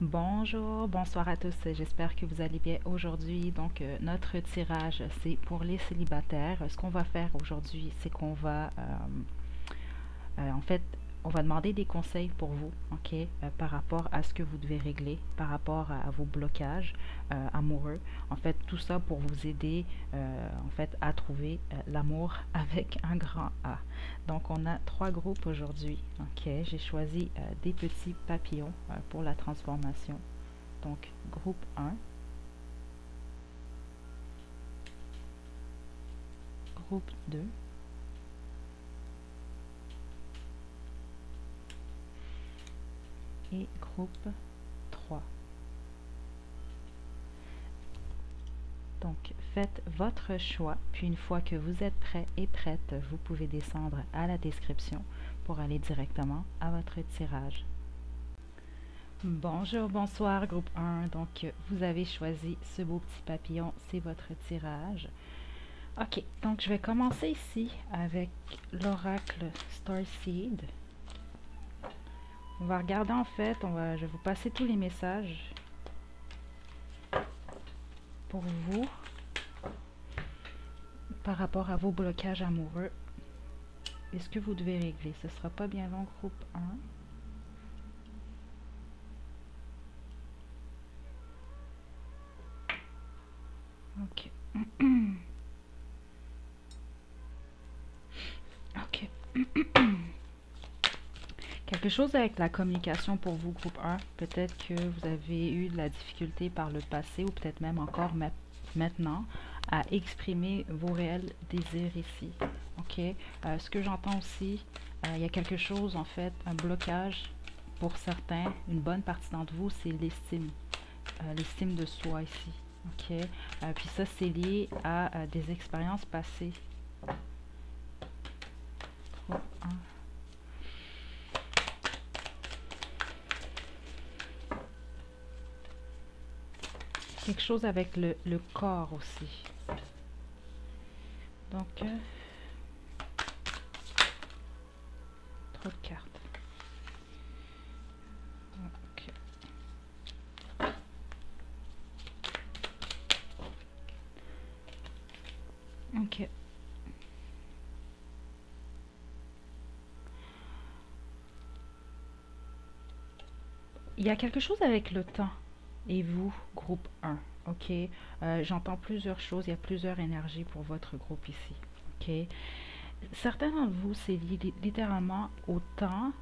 Bonjour, bonsoir à tous. J'espère que vous allez bien aujourd'hui. Donc, notre tirage, c'est pour les célibataires. Ce qu'on va faire aujourd'hui, c'est qu'on va, en fait, on va demander des conseils pour vous, ok, par rapport à ce que vous devez régler, par rapport à vos blocages amoureux. En fait, tout ça pour vous aider, en fait, à trouver l'amour avec un grand A. Donc, on a trois groupes aujourd'hui, ok. J'ai choisi des petits papillons pour la transformation. Donc, groupe un, groupe 2 et groupe 3. Donc, faites votre choix, puis une fois que vous êtes prêt et prête, vous pouvez descendre à la description pour aller directement à votre tirage. Bonjour, bonsoir, groupe 1. Donc, vous avez choisi ce beau petit papillon, c'est votre tirage. Ok, donc je vais commencer ici avec l'oracle Starseed. On va regarder en fait, je vais vous passer tous les messages pour vous par rapport à vos blocages amoureux et ce que vous devez régler. Ce sera pas bien long, groupe 1. Ok. Ok. Quelque chose avec la communication pour vous, groupe 1. Peut-être que vous avez eu de la difficulté par le passé ou peut-être même encore maintenant à exprimer vos réels désirs ici. Ok. Ce que j'entends aussi, il y a quelque chose en fait, un blocage pour certains, une bonne partie d'entre vous, c'est l'estime de soi ici. Ok. Puis ça, c'est lié à des expériences passées. Groupe 1. Quelque chose avec le corps aussi. Donc, trop de cartes. Ok. Ok. Il y a quelque chose avec le temps et vous, groupe 1. Ok. J'entends plusieurs choses. Il y a plusieurs énergies pour votre groupe ici. Ok. Certains d'entre vous, c'est littéralement au temps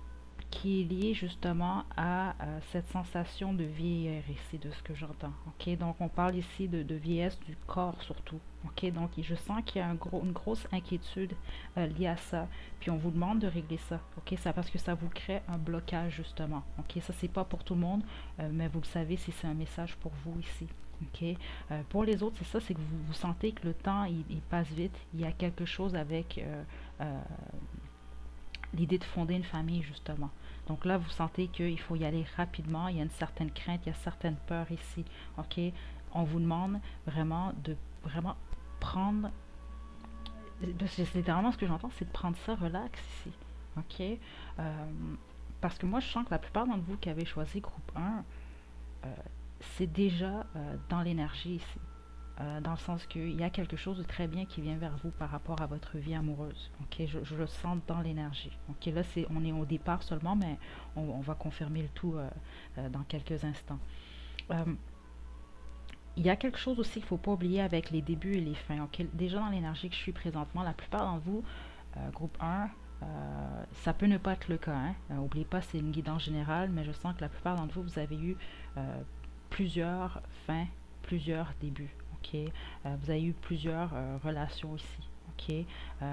qui est lié justement à cette sensation de vieillir ici, de ce que j'entends. Ok, donc on parle ici de vieillesse du corps surtout. Ok, donc je sens qu'il y a une grosse inquiétude liée à ça. Puis on vous demande de régler ça. Ok, ça parce que ça vous crée un blocage justement. Ok, ça c'est pas pour tout le monde, mais vous le savez si c'est un message pour vous ici. Ok, pour les autres c'est ça, c'est que vous sentez que le temps il passe vite. Il y a quelque chose avec euh, l'idée de fonder une famille justement. Donc là, vous sentez qu'il faut y aller rapidement, il y a une certaine crainte, il y a certaines peurs ici. Ok, on vous demande vraiment de vraiment prendre, c'est littéralement ce que j'entends, c'est de prendre ça relax ici. Ok, Euh, parce que moi, je sens que la plupart d'entre vous qui avez choisi groupe 1, euh, c'est déjà dans l'énergie ici. Dans le sens qu'il y a quelque chose de très bien qui vient vers vous par rapport à votre vie amoureuse. Ok, je le sens dans l'énergie. Ok, là on est au départ seulement, mais on va confirmer le tout dans quelques instants. Euh, il y a quelque chose aussi qu'il ne faut pas oublier avec les débuts et les fins. Ok, déjà dans l'énergie que je suis présentement, la plupart d'entre vous, groupe 1, ça peut ne pas être le cas. Hein. N'oubliez pas, c'est une guidance générale, mais je sens que la plupart d'entre vous, vous avez eu plusieurs fins, plusieurs débuts. Ok, vous avez eu plusieurs relations ici. Ok,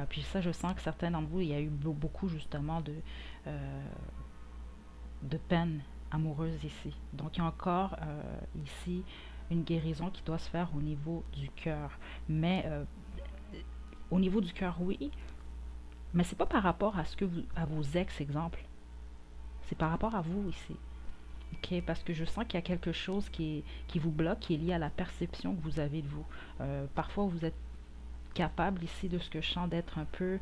puis ça, je sens que certains d'entre vous, il y a eu beaucoup justement euh, de peine amoureuse ici. Donc, il y a encore ici une guérison qui doit se faire au niveau du cœur. Mais au niveau du cœur, oui, mais c'est pas par rapport à ce que à vos ex, exemple. C'est par rapport à vous ici. Ok, parce que je sens qu'il y a quelque chose qui vous bloque, qui est lié à la perception que vous avez de vous. Parfois, vous êtes capable ici de ce que je sens d'être un peu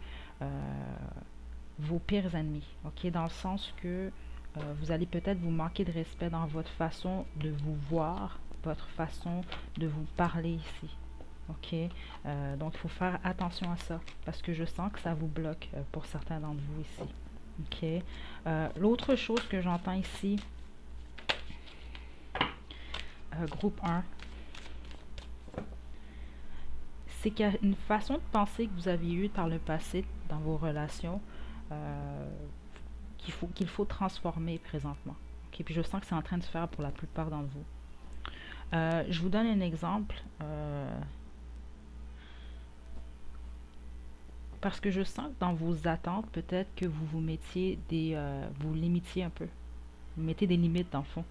vos pires ennemis. Ok, dans le sens que Vous allez peut-être vous manquer de respect dans votre façon de vous voir, votre façon de vous parler ici. OK? Donc, il faut faire attention à ça parce que je sens que ça vous bloque pour certains d'entre vous ici. OK? L'autre chose que j'entends ici, groupe 1, c'est qu'il y a une façon de penser que vous avez eue par le passé dans vos relations qu'il faut transformer présentement. Okay? Puis je sens que c'est en train de se faire pour la plupart d'entre vous. Je vous donne un exemple. Parce que je sens que dans vos attentes, peut-être que vous vous mettiez vous limitiez un peu. Vous mettez des limites dans le fond.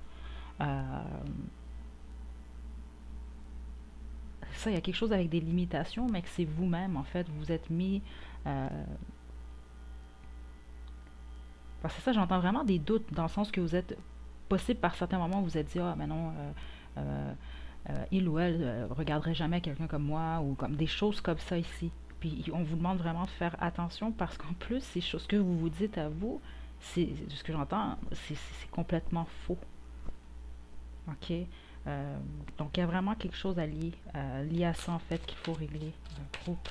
Ça, il y a quelque chose avec des limitations, mais que c'est vous-même, en fait. Vous vous êtes mis... parce que ça, j'entends vraiment des doutes, dans le sens que vous êtes... Possible, par certains moments, vous vous êtes dit, ah, mais non, il ou elle regarderait jamais quelqu'un comme moi, ou comme des choses comme ça ici. Puis on vous demande vraiment de faire attention, parce qu'en plus, ces choses que vous vous dites à vous, c'est ce que j'entends, c'est complètement faux. OK? Donc, il y a vraiment quelque chose à lier, lié à ça, en fait, qu'il faut régler. Groupe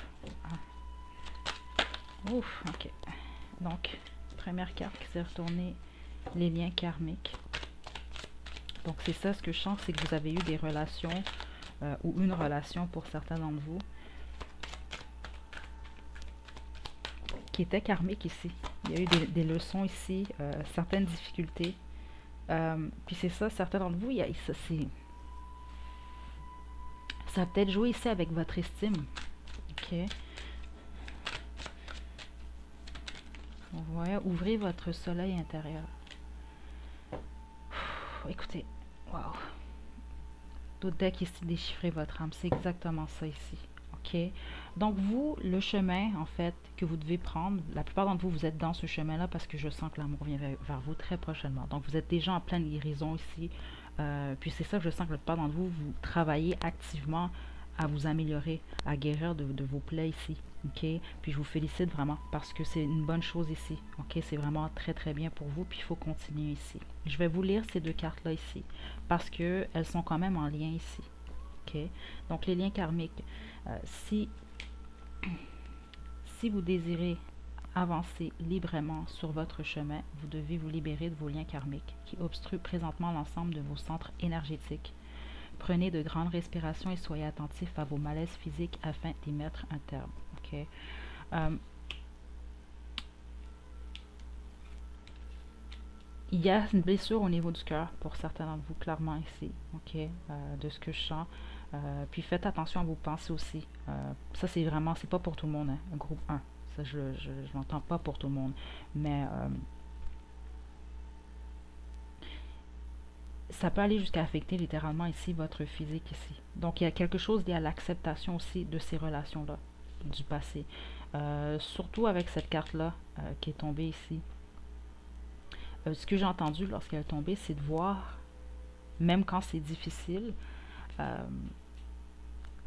1. Ouf, OK. Donc, première carte qui s'est retournée, les liens karmiques. Donc, c'est ça, ce que je sens, c'est que vous avez eu des relations, ou une relation pour certains d'entre vous, qui était karmique ici. Il y a eu des leçons ici, certaines difficultés. Puis c'est ça, certains d'entre vous, ça a peut-être joué ici avec votre estime. OK. Ouais, ouvrez votre soleil intérieur. Écoutez, wow. D'autres decks ici, déchiffrez votre âme. C'est exactement ça ici. OK. Donc vous, le chemin, en fait, que vous devez prendre, la plupart d'entre vous, vous êtes dans ce chemin-là parce que je sens que l'amour vient vers vous très prochainement. Donc vous êtes déjà en pleine guérison ici. Puis c'est ça que je sens que la plupart d'entre vous, vous travaillez activement à vous améliorer, à guérir de vos plaies ici. OK? Puis je vous félicite vraiment parce que c'est une bonne chose ici. OK? C'est vraiment très très bien pour vous. Puis il faut continuer ici. Je vais vous lire ces deux cartes-là ici parce qu'elles sont quand même en lien ici. OK? Donc les liens karmiques. Si vous désirez avancer librement sur votre chemin, vous devez vous libérer de vos liens karmiques qui obstruent présentement l'ensemble de vos centres énergétiques. Prenez de grandes respirations et soyez attentifs à vos malaises physiques afin d'y mettre un terme. OK? Il y a une blessure au niveau du cœur pour certains d'entre vous, clairement ici. OK? De ce que je sens. Puis faites attention à vos pensées aussi. Ça, c'est vraiment, c'est pas pour tout le monde, hein, groupe 1. Ça, je l'entends pas pour tout le monde. Mais ça peut aller jusqu'à affecter littéralement ici votre physique ici. Donc, il y a quelque chose lié à l'acceptation aussi de ces relations-là, du passé. Surtout avec cette carte-là qui est tombée ici. Ce que j'ai entendu lorsqu'elle est tombée, c'est de voir, même quand c'est difficile,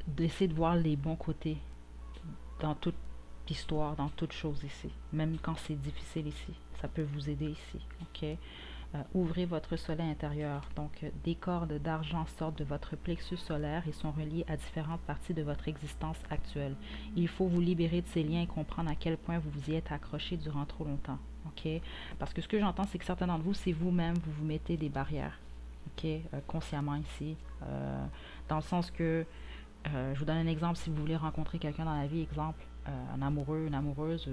d'essayer de voir les bons côtés dans toute histoire, dans toute chose ici. Même quand c'est difficile ici. Ça peut vous aider ici. OK? Ouvrez votre soleil intérieur. Donc, des cordes d'argent sortent de votre plexus solaire et sont reliées à différentes parties de votre existence actuelle. Il faut vous libérer de ces liens et comprendre à quel point vous vous y êtes accroché durant trop longtemps. OK? Parce que ce que j'entends, c'est que certains d'entre vous, c'est vous-même, vous vous mettez des barrières. OK? Consciemment ici. Dans le sens que, je vous donne un exemple, si vous voulez rencontrer quelqu'un dans la vie, exemple, un amoureux, une amoureuse,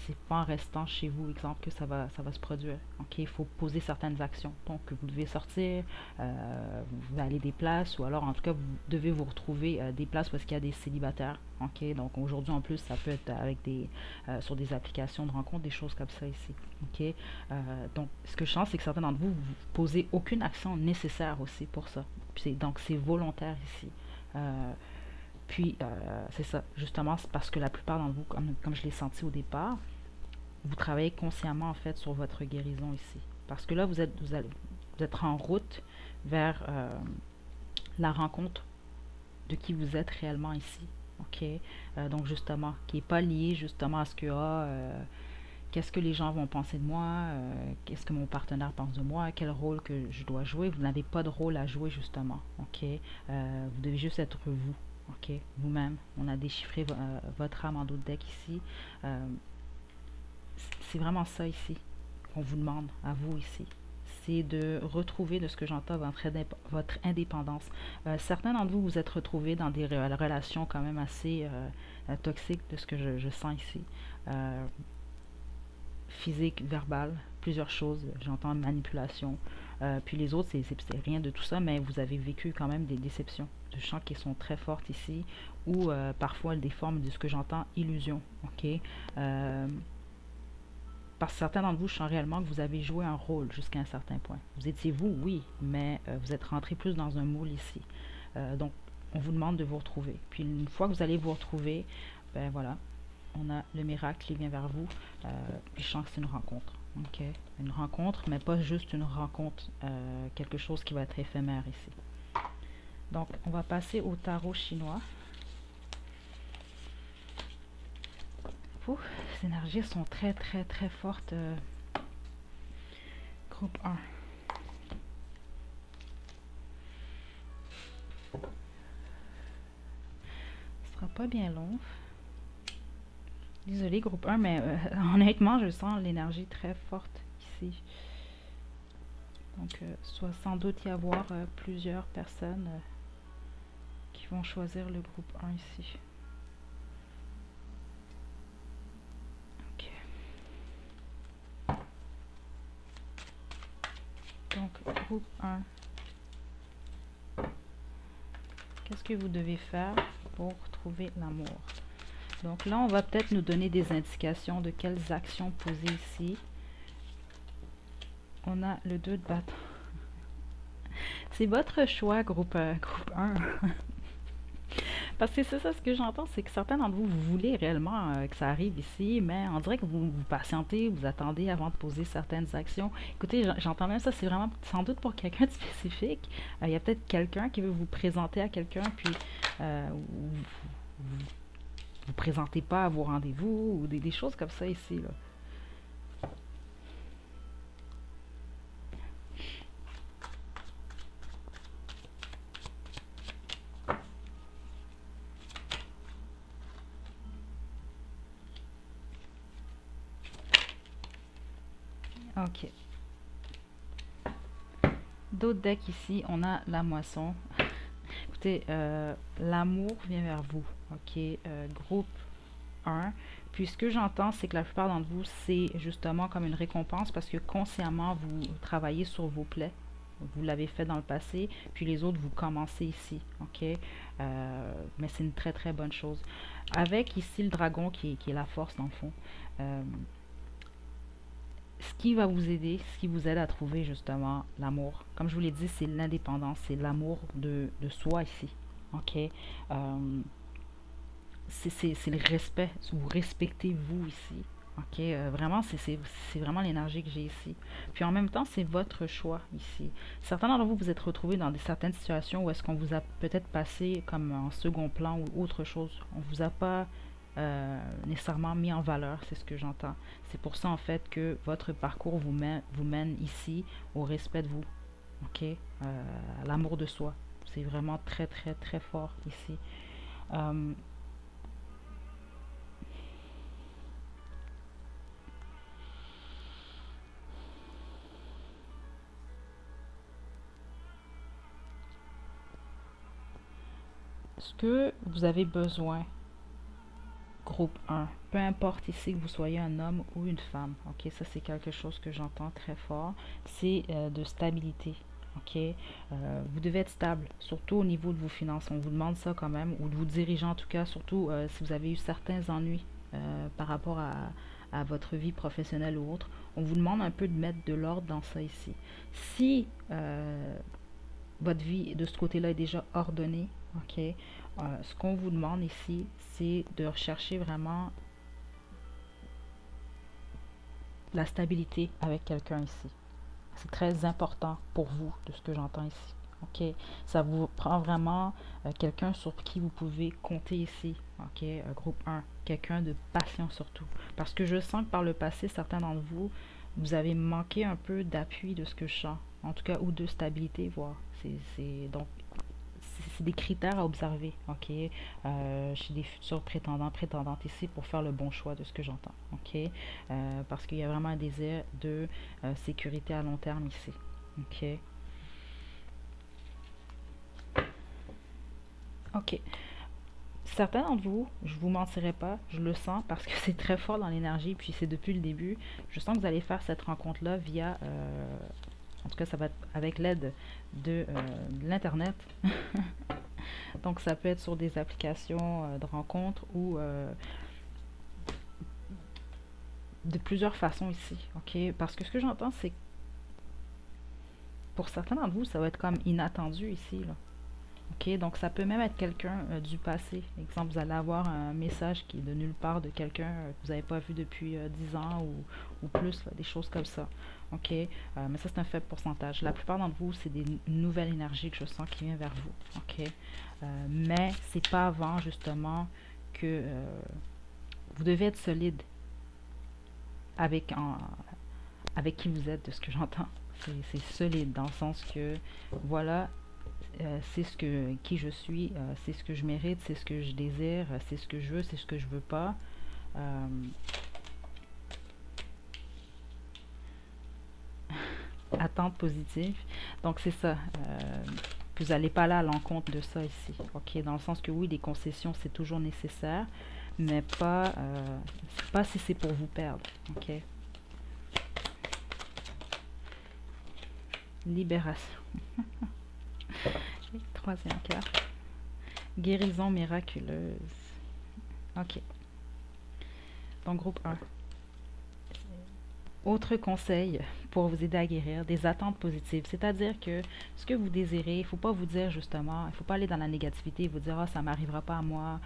c'est pas en restant chez vous, exemple, que ça va se produire. OK? Il faut poser certaines actions. Donc, vous devez sortir, vous allez des places, ou alors, en tout cas, vous devez vous retrouver des places parce qu'il y a des célibataires. OK? Donc, aujourd'hui, en plus, ça peut être avec sur des applications de rencontres, des choses comme ça ici. OK? Donc, ce que je sens, c'est que certains d'entre vous, vous posez aucune action nécessaire aussi pour ça. Donc, c'est volontaire ici. Puis, c'est ça, justement, c'est parce que la plupart d'entre vous, comme je l'ai senti au départ, vous travaillez consciemment, en fait, sur votre guérison ici. Parce que là, vous êtes en route vers la rencontre de qui vous êtes réellement ici. OK? Donc, justement, qui n'est pas lié, justement, à ce que, qu'est-ce que les gens vont penser de moi, qu'est-ce que mon partenaire pense de moi, quel rôle que je dois jouer. Vous n'avez pas de rôle à jouer justement, ok? Vous devez juste être vous, ok? Vous-même. On a déchiffré votre âme en d'autres decks ici. Euh, c'est vraiment ça ici qu'on vous demande, à vous ici. C'est de retrouver, de ce que j'entends, votre indépendance. Certains d'entre vous vous êtes retrouvés dans des relations quand même assez toxiques de ce que je sens ici. Euh, Physique, verbale, plusieurs choses. J'entends manipulation. Puis les autres, c'est rien de tout ça, mais vous avez vécu quand même des déceptions. Je sens qui sont très fortes ici, ou parfois des formes de ce que j'entends, illusion. Ok? Parce que certains d'entre vous, je sens réellement que vous avez joué un rôle jusqu'à un certain point. Vous étiez vous, oui, mais vous êtes rentré plus dans un moule ici. Donc, on vous demande de vous retrouver. Puis une fois que vous allez vous retrouver, ben voilà, on a le miracle qui vient vers vous. Puis je sens que c'est une rencontre. Ok, une rencontre, mais pas juste une rencontre, quelque chose qui va être éphémère ici. Donc, on va passer au tarot chinois. Ouf, ces énergies sont très, très, très fortes. Groupe 1. Ce sera pas bien long. Désolée, groupe 1, mais honnêtement, je sens l'énergie très forte ici. Donc, soit sans doute y avoir plusieurs personnes qui vont choisir le groupe 1 ici. Ok. Donc, groupe 1. Qu'est-ce que vous devez faire pour trouver l'amour? Donc là, on va peut-être nous donner des indications de quelles actions poser ici. On a le 2 de bâton. C'est votre choix, groupe 1. Parce que c'est ça, ce que j'entends, c'est que certains d'entre vous, vous voulez réellement que ça arrive ici, mais on dirait que vous patientez, vous attendez avant de poser certaines actions. Écoutez, j'entends même ça, c'est vraiment sans doute pour quelqu'un de spécifique. Il y a peut-être quelqu'un qui veut vous présenter à quelqu'un, puis vous présentez pas à vos rendez-vous, ou des choses comme ça ici, là. Ok. D'autres decks ici, on a la moisson. Écoutez, l'amour vient vers vous. Ok, groupe 1. Puis ce que j'entends, c'est que la plupart d'entre vous, c'est justement comme une récompense parce que consciemment, vous travaillez sur vos plaies. Vous l'avez fait dans le passé, puis les autres, vous commencez ici. Ok, mais c'est une très très bonne chose. Avec ici le dragon qui est la force dans le fond. Ce qui va vous aider, ce qui vous aide à trouver justement l'amour, comme je vous l'ai dit, c'est l'indépendance, c'est l'amour de soi ici. Ok, c'est le respect, vous respectez vous ici. Ok, vraiment, c'est vraiment l'énergie que j'ai ici. Puis en même temps, c'est votre choix ici. Certains d'entre vous vous êtes retrouvés dans certaines situations où est-ce qu'on vous a peut-être passé comme en second plan ou autre chose. On vous a pas nécessairement mis en valeur, c'est ce que j'entends. C'est pour ça en fait que votre parcours vous mène ici au respect de vous, ok, à l'amour de soi. C'est vraiment très très très fort ici. Euh, ce que vous avez besoin, groupe 1, peu importe ici que vous soyez un homme ou une femme, ok, ça c'est quelque chose que j'entends très fort, c'est de stabilité. Ok, vous devez être stable, surtout au niveau de vos finances. On vous demande ça quand même, ou de vous diriger en tout cas, surtout si vous avez eu certains ennuis par rapport à votre vie professionnelle ou autre. On vous demande un peu de mettre de l'ordre dans ça ici. Si votre vie de ce côté-là est déjà ordonnée, ok, ce qu'on vous demande ici, c'est de rechercher vraiment la stabilité avec quelqu'un ici. C'est très important pour vous, de ce que j'entends ici. OK? Ça vous prend vraiment quelqu'un sur qui vous pouvez compter ici. OK? Groupe 1. Quelqu'un de patient surtout. Parce que je sens que par le passé, certains d'entre vous, vous avez manqué un peu d'appui de ce que je sens. En tout cas, ou de stabilité, voire. Donc, c'est des critères à observer, ok? Chez des futurs prétendants, prétendantes ici pour faire le bon choix de ce que j'entends, ok? Parce qu'il y a vraiment un désir de sécurité à long terme ici, ok? Ok. Certains d'entre vous, je vous mentirai pas, je le sens parce que c'est très fort dans l'énergie, puis c'est depuis le début. Je sens que vous allez faire cette rencontre-là via, en tout cas, ça va être avec l'aide de l'Internet. Donc, ça peut être sur des applications de rencontres ou de plusieurs façons ici, ok? Parce que ce que j'entends, c'est que pour certains d'entre vous, ça va être comme inattendu ici, là. Ok, donc ça peut même être quelqu'un du passé. Exemple, vous allez avoir un message qui est de nulle part de quelqu'un que vous n'avez pas vu depuis 10 ans ou plus, là, des choses comme ça. Ok, mais ça c'est un faible pourcentage. La plupart d'entre vous, c'est des nouvelles énergies que je sens qui viennent vers vous. Ok, mais c'est pas avant justement que vous devez être solide avec, avec qui vous êtes, de ce que j'entends. C'est solide dans le sens que, voilà, c'est ce que qui je suis, c'est ce que je mérite, c'est ce que je désire, c'est ce que je veux, c'est ce que je veux pas. Euh, Attente positive. Donc c'est ça. Vous n'allez pas là à l'encontre de ça ici. Ok, dans le sens que oui, des concessions c'est toujours nécessaire, mais pas si c'est pour vous perdre. Ok. Libération. Troisième carte. Guérison miraculeuse. Ok. Donc groupe 1. Autre conseil pour vous aider à guérir, des attentes positives. C'est-à-dire que ce que vous désirez, il ne faut pas vous dire justement, il ne faut pas aller dans la négativité et vous dire, ah, ça ne m'arrivera pas à moi.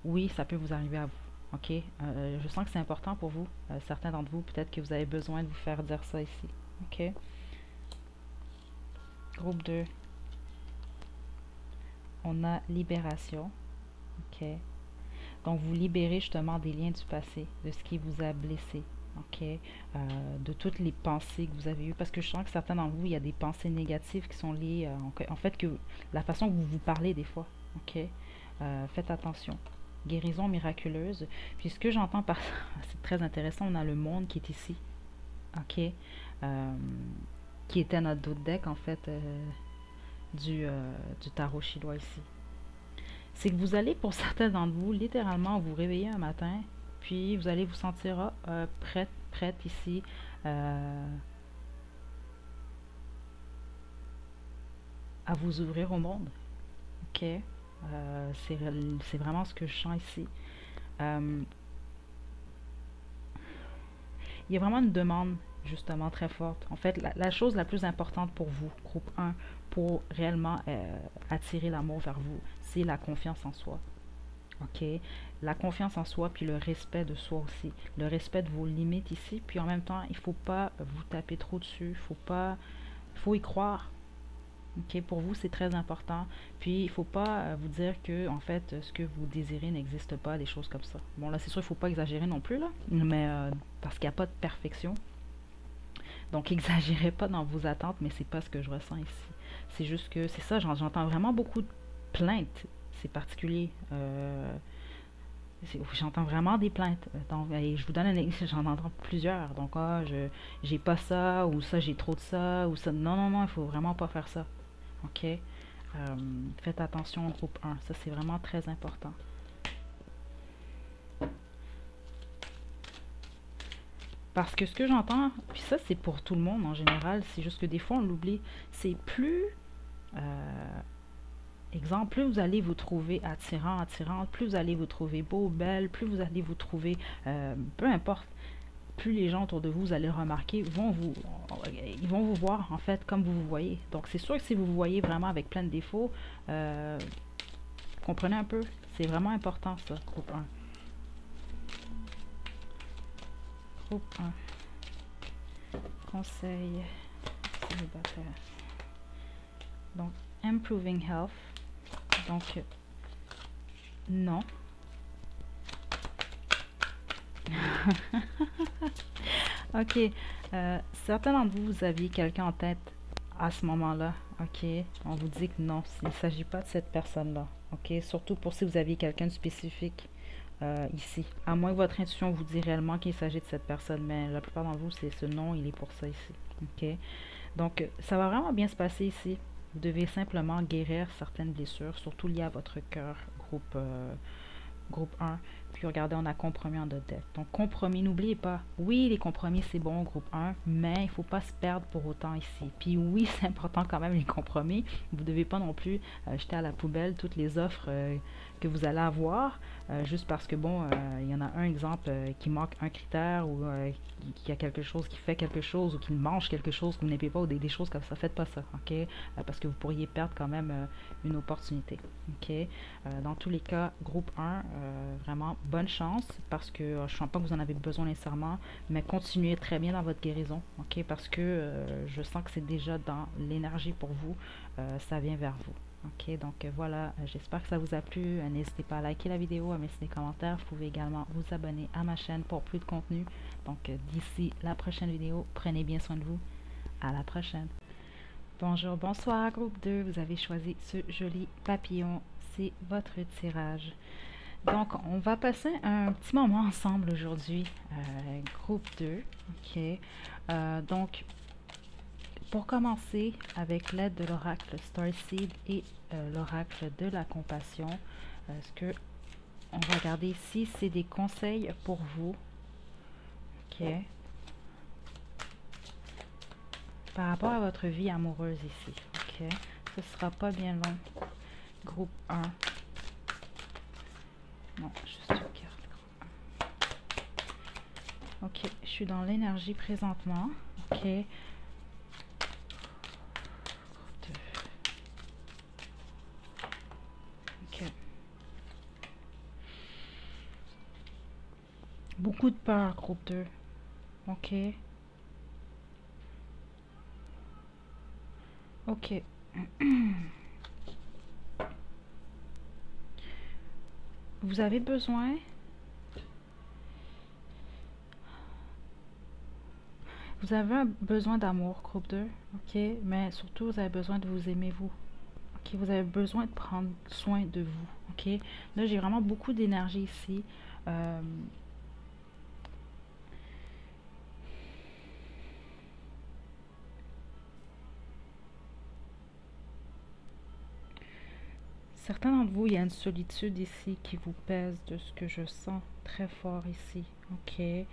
Oui, ça peut vous arriver à vous. OK? Je sens que c'est important pour vous. Certains d'entre vous, peut-être que vous avez besoin de vous faire dire ça ici. OK? Groupe 2, on a libération. OK? Donc, vous libérez justement des liens du passé, de ce qui vous a blessé. OK? De toutes les pensées que vous avez eues. Parce que je sens que certains d'entre vous, il y a des pensées négatives qui sont liées, en fait, que la façon que vous vous parlez des fois. OK? Faites attention. Guérison miraculeuse. Puis ce que j'entends par ça, c'est très intéressant, on a le monde qui est ici. OK? Qui était notre dos de deck, en fait, du tarot chinois ici. C'est que vous allez, pour certains d'entre vous, littéralement vous réveiller un matin, puis vous allez vous sentir prête ici à vous ouvrir au monde. Ok? C'est vraiment ce que je sens ici. Euh, il y a vraiment une demande justement très forte. En fait, la chose la plus importante pour vous, groupe 1, pour réellement attirer l'amour vers vous, c'est la confiance en soi. OK? La confiance en soi, puis le respect de soi aussi. Le respect de vos limites ici, puis en même temps, il ne faut pas vous taper trop dessus. Il faut y croire. OK? Pour vous, c'est très important. Puis, il ne faut pas vous dire que, en fait, ce que vous désirez n'existe pas, des choses comme ça. Bon, là, c'est sûr, il ne faut pas exagérer non plus, là. Mais, parce qu'il n'y a pas de perfection. Donc, exagérez pas dans vos attentes, mais c'est pas ce que je ressens ici. C'est juste que, c'est ça, j'entends vraiment beaucoup de plaintes. C'est particulier. J'entends vraiment des plaintes. Donc, et je vous donne un exemple, j'en entends plusieurs. Donc, ah, j'ai pas ça, ou ça, j'ai trop de ça, ou ça. Non, non, non, il faut vraiment pas faire ça. OK? Faites attention au groupe 1. Ça, c'est vraiment très important. Parce que ce que j'entends, puis ça, c'est pour tout le monde en général, c'est juste que des fois, on l'oublie. C'est plus. Exemple, plus vous allez vous trouver attirant, attirante, plus vous allez vous trouver beau, belle, plus vous allez vous trouver, peu importe, plus les gens autour de vous, vous allez remarquer, ils vont vous voir en fait comme vous vous voyez. Donc c'est sûr que si vous vous voyez vraiment avec plein de défauts, comprenez un peu, c'est vraiment important ça, groupe 1. Groupe 1. Conseil célibataire. Donc, improving health. Donc, non. Ok. Certains d'entre vous, vous aviez quelqu'un en tête à ce moment-là. Ok. On vous dit que non, il ne s'agit pas de cette personne-là. Ok. Surtout pour si vous aviez quelqu'un de spécifique ici. À moins que votre intuition vous dise réellement qu'il s'agit de cette personne. Mais la plupart d'entre vous, c'est ce nom, il est pour ça ici. Ok. Donc, ça va vraiment bien se passer ici. Vous devez simplement guérir certaines blessures, surtout liées à votre cœur, groupe 1. Puis regardez, on a compromis en dette. Donc, compromis, n'oubliez pas, oui, les compromis, c'est bon, groupe 1, mais il ne faut pas se perdre pour autant ici. Puis oui, c'est important quand même les compromis. Vous ne devez pas non plus jeter à la poubelle toutes les offres que vous allez avoir, juste parce que, bon, il y en a un exemple qui manque un critère ou qui a quelque chose, qui fait quelque chose ou qui mange quelque chose que vous n'aimez pas ou des choses comme ça. Faites pas ça, ok? Parce que vous pourriez perdre quand même une opportunité, ok? Dans tous les cas, groupe 1, vraiment bonne chance parce que je ne sens pas que vous en avez besoin nécessairement, mais continuez très bien dans votre guérison, ok? Parce que je sens que c'est déjà dans l'énergie pour vous, ça vient vers vous. Ok, donc voilà, j'espère que ça vous a plu. N'hésitez pas à liker la vidéo, à mettre des commentaires. Vous pouvez également vous abonner à ma chaîne pour plus de contenu. Donc d'ici la prochaine vidéo, prenez bien soin de vous. À la prochaine. Bonjour, bonsoir, groupe 2. Vous avez choisi ce joli papillon. C'est votre tirage. Donc, on va passer un petit moment ensemble aujourd'hui. Groupe 2. Ok. Donc, pour commencer, avec l'aide de l'oracle Starseed et l'oracle de la compassion, ce que on va regarder ici, c'est des conseils pour vous. Ok. Par rapport à votre vie amoureuse ici. Ok. Ce sera pas bien long. Groupe 1. Non, juste une carte. Ok, je suis dans l'énergie présentement. Ok. Beaucoup de peur, groupe 2. Ok. Ok. Vous avez besoin... Vous avez un besoin d'amour, groupe 2. Ok. Mais surtout, vous avez besoin de vous aimer, vous. Ok. Vous avez besoin de prendre soin de vous. Ok. Là, j'ai vraiment beaucoup d'énergie ici. Certains d'entre vous, il y a une solitude ici qui vous pèse de ce que je sens très fort ici. Ok. Il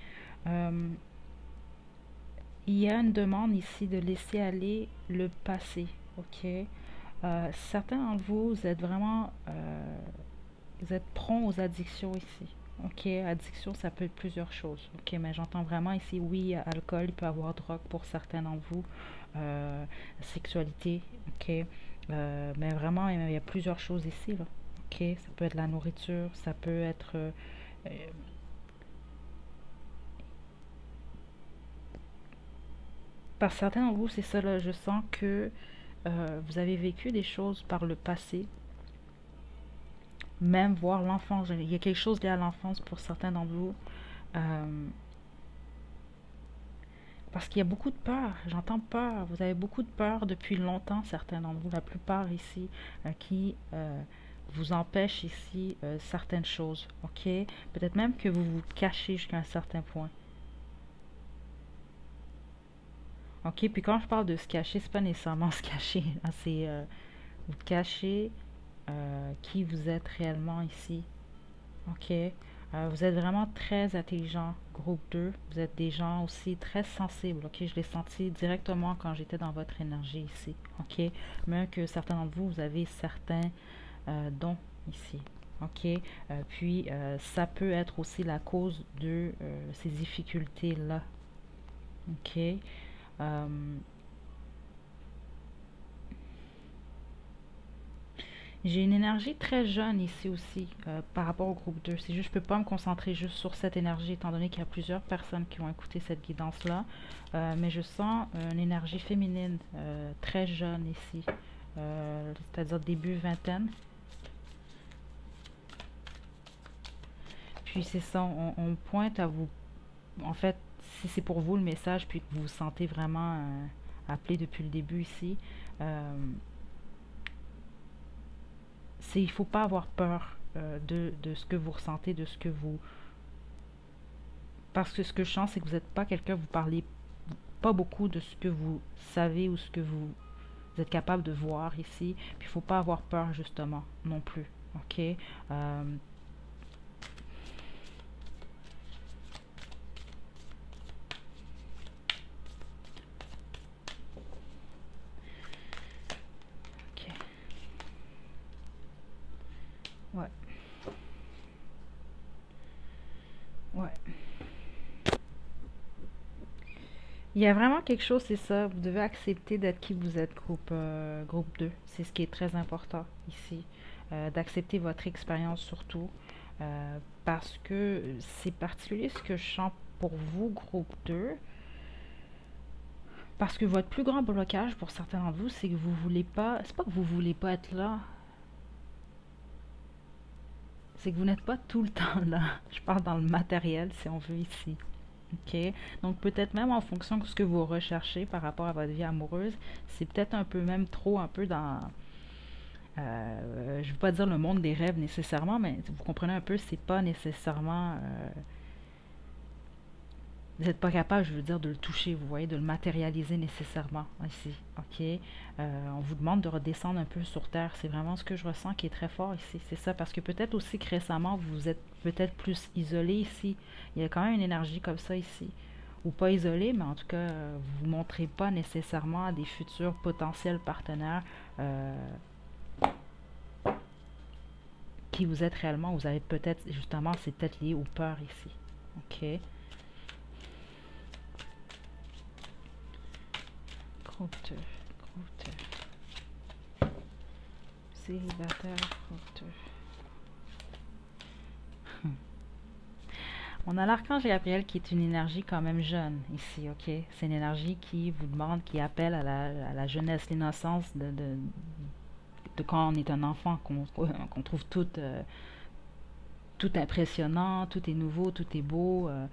y a une demande ici de laisser aller le passé. Ok. Certains d'entre vous, vous êtes vraiment... vous êtes prompt aux addictions ici. Ok, addiction, ça peut être plusieurs choses. Ok, mais j'entends vraiment ici, oui, alcool, il peut y avoir drogue pour certains d'entre vous, sexualité, ok, mais vraiment, il y a plusieurs choses ici, là. Ok, ça peut être la nourriture, ça peut être... par certains d'entre vous, c'est ça, là, je sens que vous avez vécu des choses par le passé, même voir l'enfance. Il y a quelque chose lié à l'enfance pour certains d'entre vous. Parce qu'il y a beaucoup de peur. J'entends peur. Vous avez beaucoup de peur depuis longtemps, certains d'entre vous, la plupart ici, qui vous empêchent ici certaines choses. Ok? Peut-être même que vous vous cachez jusqu'à un certain point. Ok? Puis quand je parle de se cacher, c'est pas nécessairement se cacher. C'est vous cacher qui vous êtes réellement ici. Ok? Vous êtes vraiment très intelligent, groupe 2. Vous êtes des gens aussi très sensibles. Ok? Je l'ai senti directement quand j'étais dans votre énergie ici. Ok? Même que certains d'entre vous, vous avez certains dons ici. Ok? Puis, ça peut être aussi la cause de ces difficultés-là. Ok? J'ai une énergie très jeune ici aussi par rapport au groupe 2. C'est juste, je ne peux pas me concentrer juste sur cette énergie étant donné qu'il y a plusieurs personnes qui ont écouté cette guidance-là. Mais je sens une énergie féminine très jeune ici. c'est-à-dire début vingtaine. Puis c'est ça, on pointe à vous. En fait, si c'est pour vous le message, puis que vous vous sentez vraiment appelé depuis le début ici, euh, il faut pas avoir peur de ce que vous ressentez, de ce que vous... Parce que ce que je sens, c'est que vous n'êtes pas quelqu'un, vous parlez pas beaucoup de ce que vous savez ou ce que vous êtes capable de voir ici. Puis il faut pas avoir peur, justement, non plus. OK? OK. Ouais. Ouais. Il y a vraiment quelque chose, c'est ça. Vous devez accepter d'être qui vous êtes, groupe 2. C'est ce qui est très important ici. D'accepter votre expérience surtout. Parce que c'est particulier ce que je sens pour vous, groupe 2. Parce que votre plus grand blocage pour certains d'entre vous, c'est que vous voulez pas. C'est pas que vous voulez pas être là. C'est que vous n'êtes pas tout le temps là. Je parle dans le matériel, si on veut ici. OK? Donc, peut-être même en fonction de ce que vous recherchez par rapport à votre vie amoureuse, c'est peut-être un peu même trop, un peu dans, je ne veux pas dire le monde des rêves nécessairement, mais vous comprenez un peu, c'est pas nécessairement, vous n'êtes pas capable, je veux dire, de le toucher, vous voyez, de le matérialiser nécessairement ici. OK? On vous demande de redescendre un peu sur Terre. C'est vraiment ce que je ressens qui est très fort ici. C'est ça, parce que peut-être aussi que récemment, vous êtes peut-être plus isolé ici. Il y a quand même une énergie comme ça ici. Ou pas isolé, mais en tout cas, vous ne montrez pas nécessairement à des futurs potentiels partenaires qui vous êtes réellement. Vous avez peut-être, justement, c'est peut-être lié aux peurs ici. OK? Groupe 2, groupe 2. Célibataire, groupe 2. On a l'archange Gabriel qui est une énergie quand même jeune ici, ok? C'est une énergie qui vous demande, qui appelle à la jeunesse, l'innocence de quand on est un enfant, qu'on trouve tout impressionnant, tout est nouveau, tout est beau. Euh,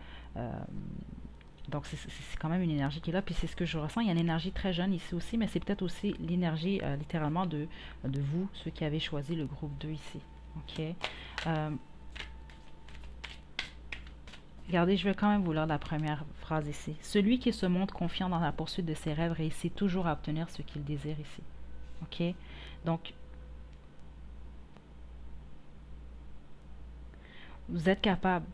donc c'est quand même une énergie qui est là, puis c'est ce que je ressens. Il y a une énergie très jeune ici aussi, mais c'est peut-être aussi l'énergie littéralement de vous, ceux qui avez choisi le groupe 2 ici. Ok? Regardez, je vais quand même vous lire la première phrase ici. Celui qui se montre confiant dans la poursuite de ses rêves réussit toujours à obtenir ce qu'il désire ici. Ok? Donc, vous êtes capable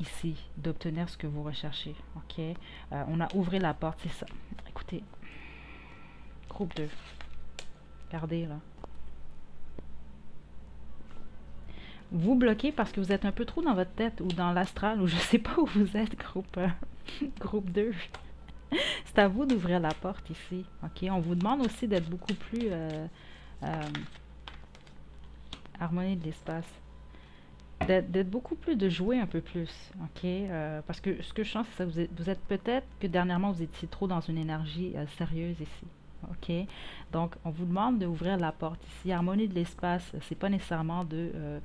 ici d'obtenir ce que vous recherchez. Ok? On a ouvert la porte, c'est ça. Écoutez, groupe 2. Regardez là. Vous bloquez parce que vous êtes un peu trop dans votre tête ou dans l'astral ou je sais pas où vous êtes, groupe 2. C'est à vous d'ouvrir la porte ici. OK? On vous demande aussi d'être beaucoup plus harmonie de l'espace. D'être beaucoup plus, de jouer un peu plus. OK? Parce que ce que je sens, c'est ça. Vous êtes peut-être que dernièrement, vous étiez trop dans une énergie sérieuse ici. OK? Donc, on vous demande d'ouvrir la porte ici. Harmonie de l'espace, c'est pas nécessairement de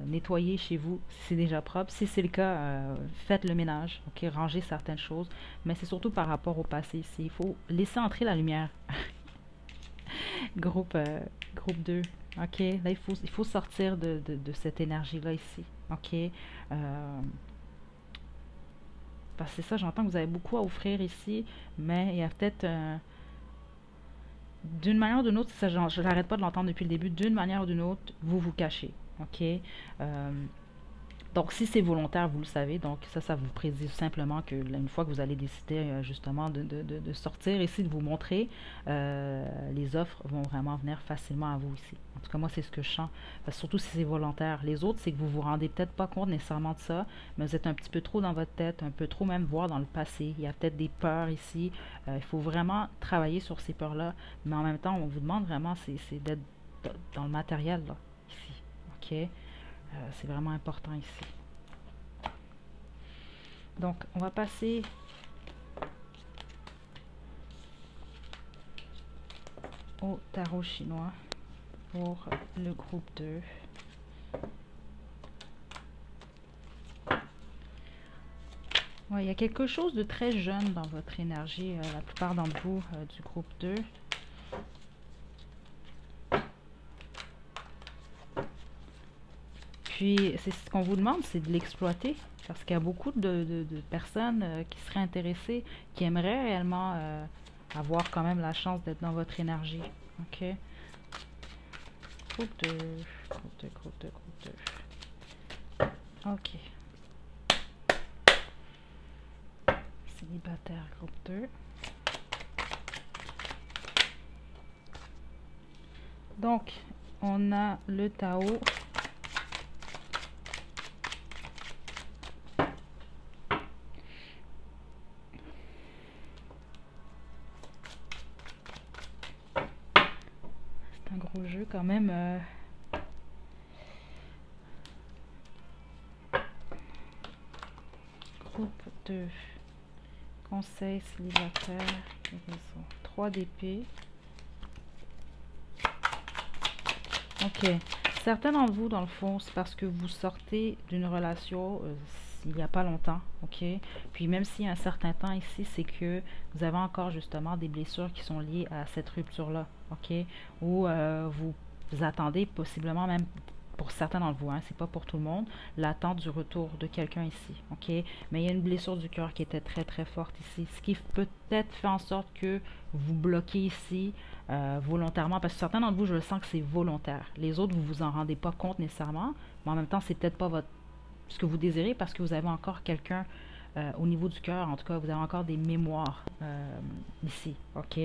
nettoyer chez vous si c'est déjà propre. Si c'est le cas, faites le ménage, ok, rangez certaines choses, mais c'est surtout par rapport au passé ici. Il faut laisser entrer la lumière. groupe, groupe 2, ok. Là, il faut sortir de cette énergie-là ici, ok. Parce que c'est ça, j'entends que vous avez beaucoup à offrir ici, mais il y a peut-être... d'une manière ou d'une autre, ça, je n'arrête pas de l'entendre depuis le début, d'une manière ou d'une autre, vous vous cachez. OK? Donc, si c'est volontaire, vous le savez. Donc, ça vous prédit simplement que une fois que vous allez décider justement de sortir ici, de vous montrer, les offres vont vraiment venir facilement à vous ici. En tout cas, moi, c'est ce que je sens. Surtout si c'est volontaire. Les autres, c'est que vous vous rendez peut-être pas compte nécessairement de ça, mais vous êtes un petit peu trop dans votre tête, un peu trop même voir dans le passé. Il y a peut-être des peurs ici. Il faut vraiment travailler sur ces peurs-là. Mais en même temps, on vous demande vraiment, c'est d'être dans le matériel, là, ici. OK? C'est vraiment important ici. Donc, on va passer au tarot chinois pour le groupe 2. Ouais, il y a quelque chose de très jeune dans votre énergie, la plupart d'entre vous du groupe 2. Puis, c'est ce qu'on vous demande, c'est de l'exploiter. Parce qu'il y a beaucoup de personnes qui seraient intéressées, qui aimeraient réellement avoir quand même la chance d'être dans votre énergie. OK? Groupe 2, groupe 2, groupe 2, groupe 2. OK. Célibataire, groupe 2. Donc, on a le Tao. C'est un gros jeu quand même. Groupe 2. Conseil célibataire. 3 d'épée. Ok. Certains d'entre vous, dans le fond, c'est parce que vous sortez d'une relation il n'y a pas longtemps, ok? Puis même s'il y a un certain temps ici, c'est que vous avez encore justement des blessures qui sont liées à cette rupture-là, ok? Ou vous attendez possiblement même, pour certains d'entre vous, hein, c'est pas pour tout le monde, l'attente du retour de quelqu'un ici, ok? Mais il y a une blessure du cœur qui était très très forte ici, ce qui peut-être fait en sorte que vous bloquez ici volontairement, parce que certains d'entre vous, je le sens que c'est volontaire. Les autres, vous vous en rendez pas compte nécessairement, mais en même temps, c'est peut-être pas ce que vous désirez parce que vous avez encore quelqu'un au niveau du cœur, en tout cas, vous avez encore des mémoires ici, ok?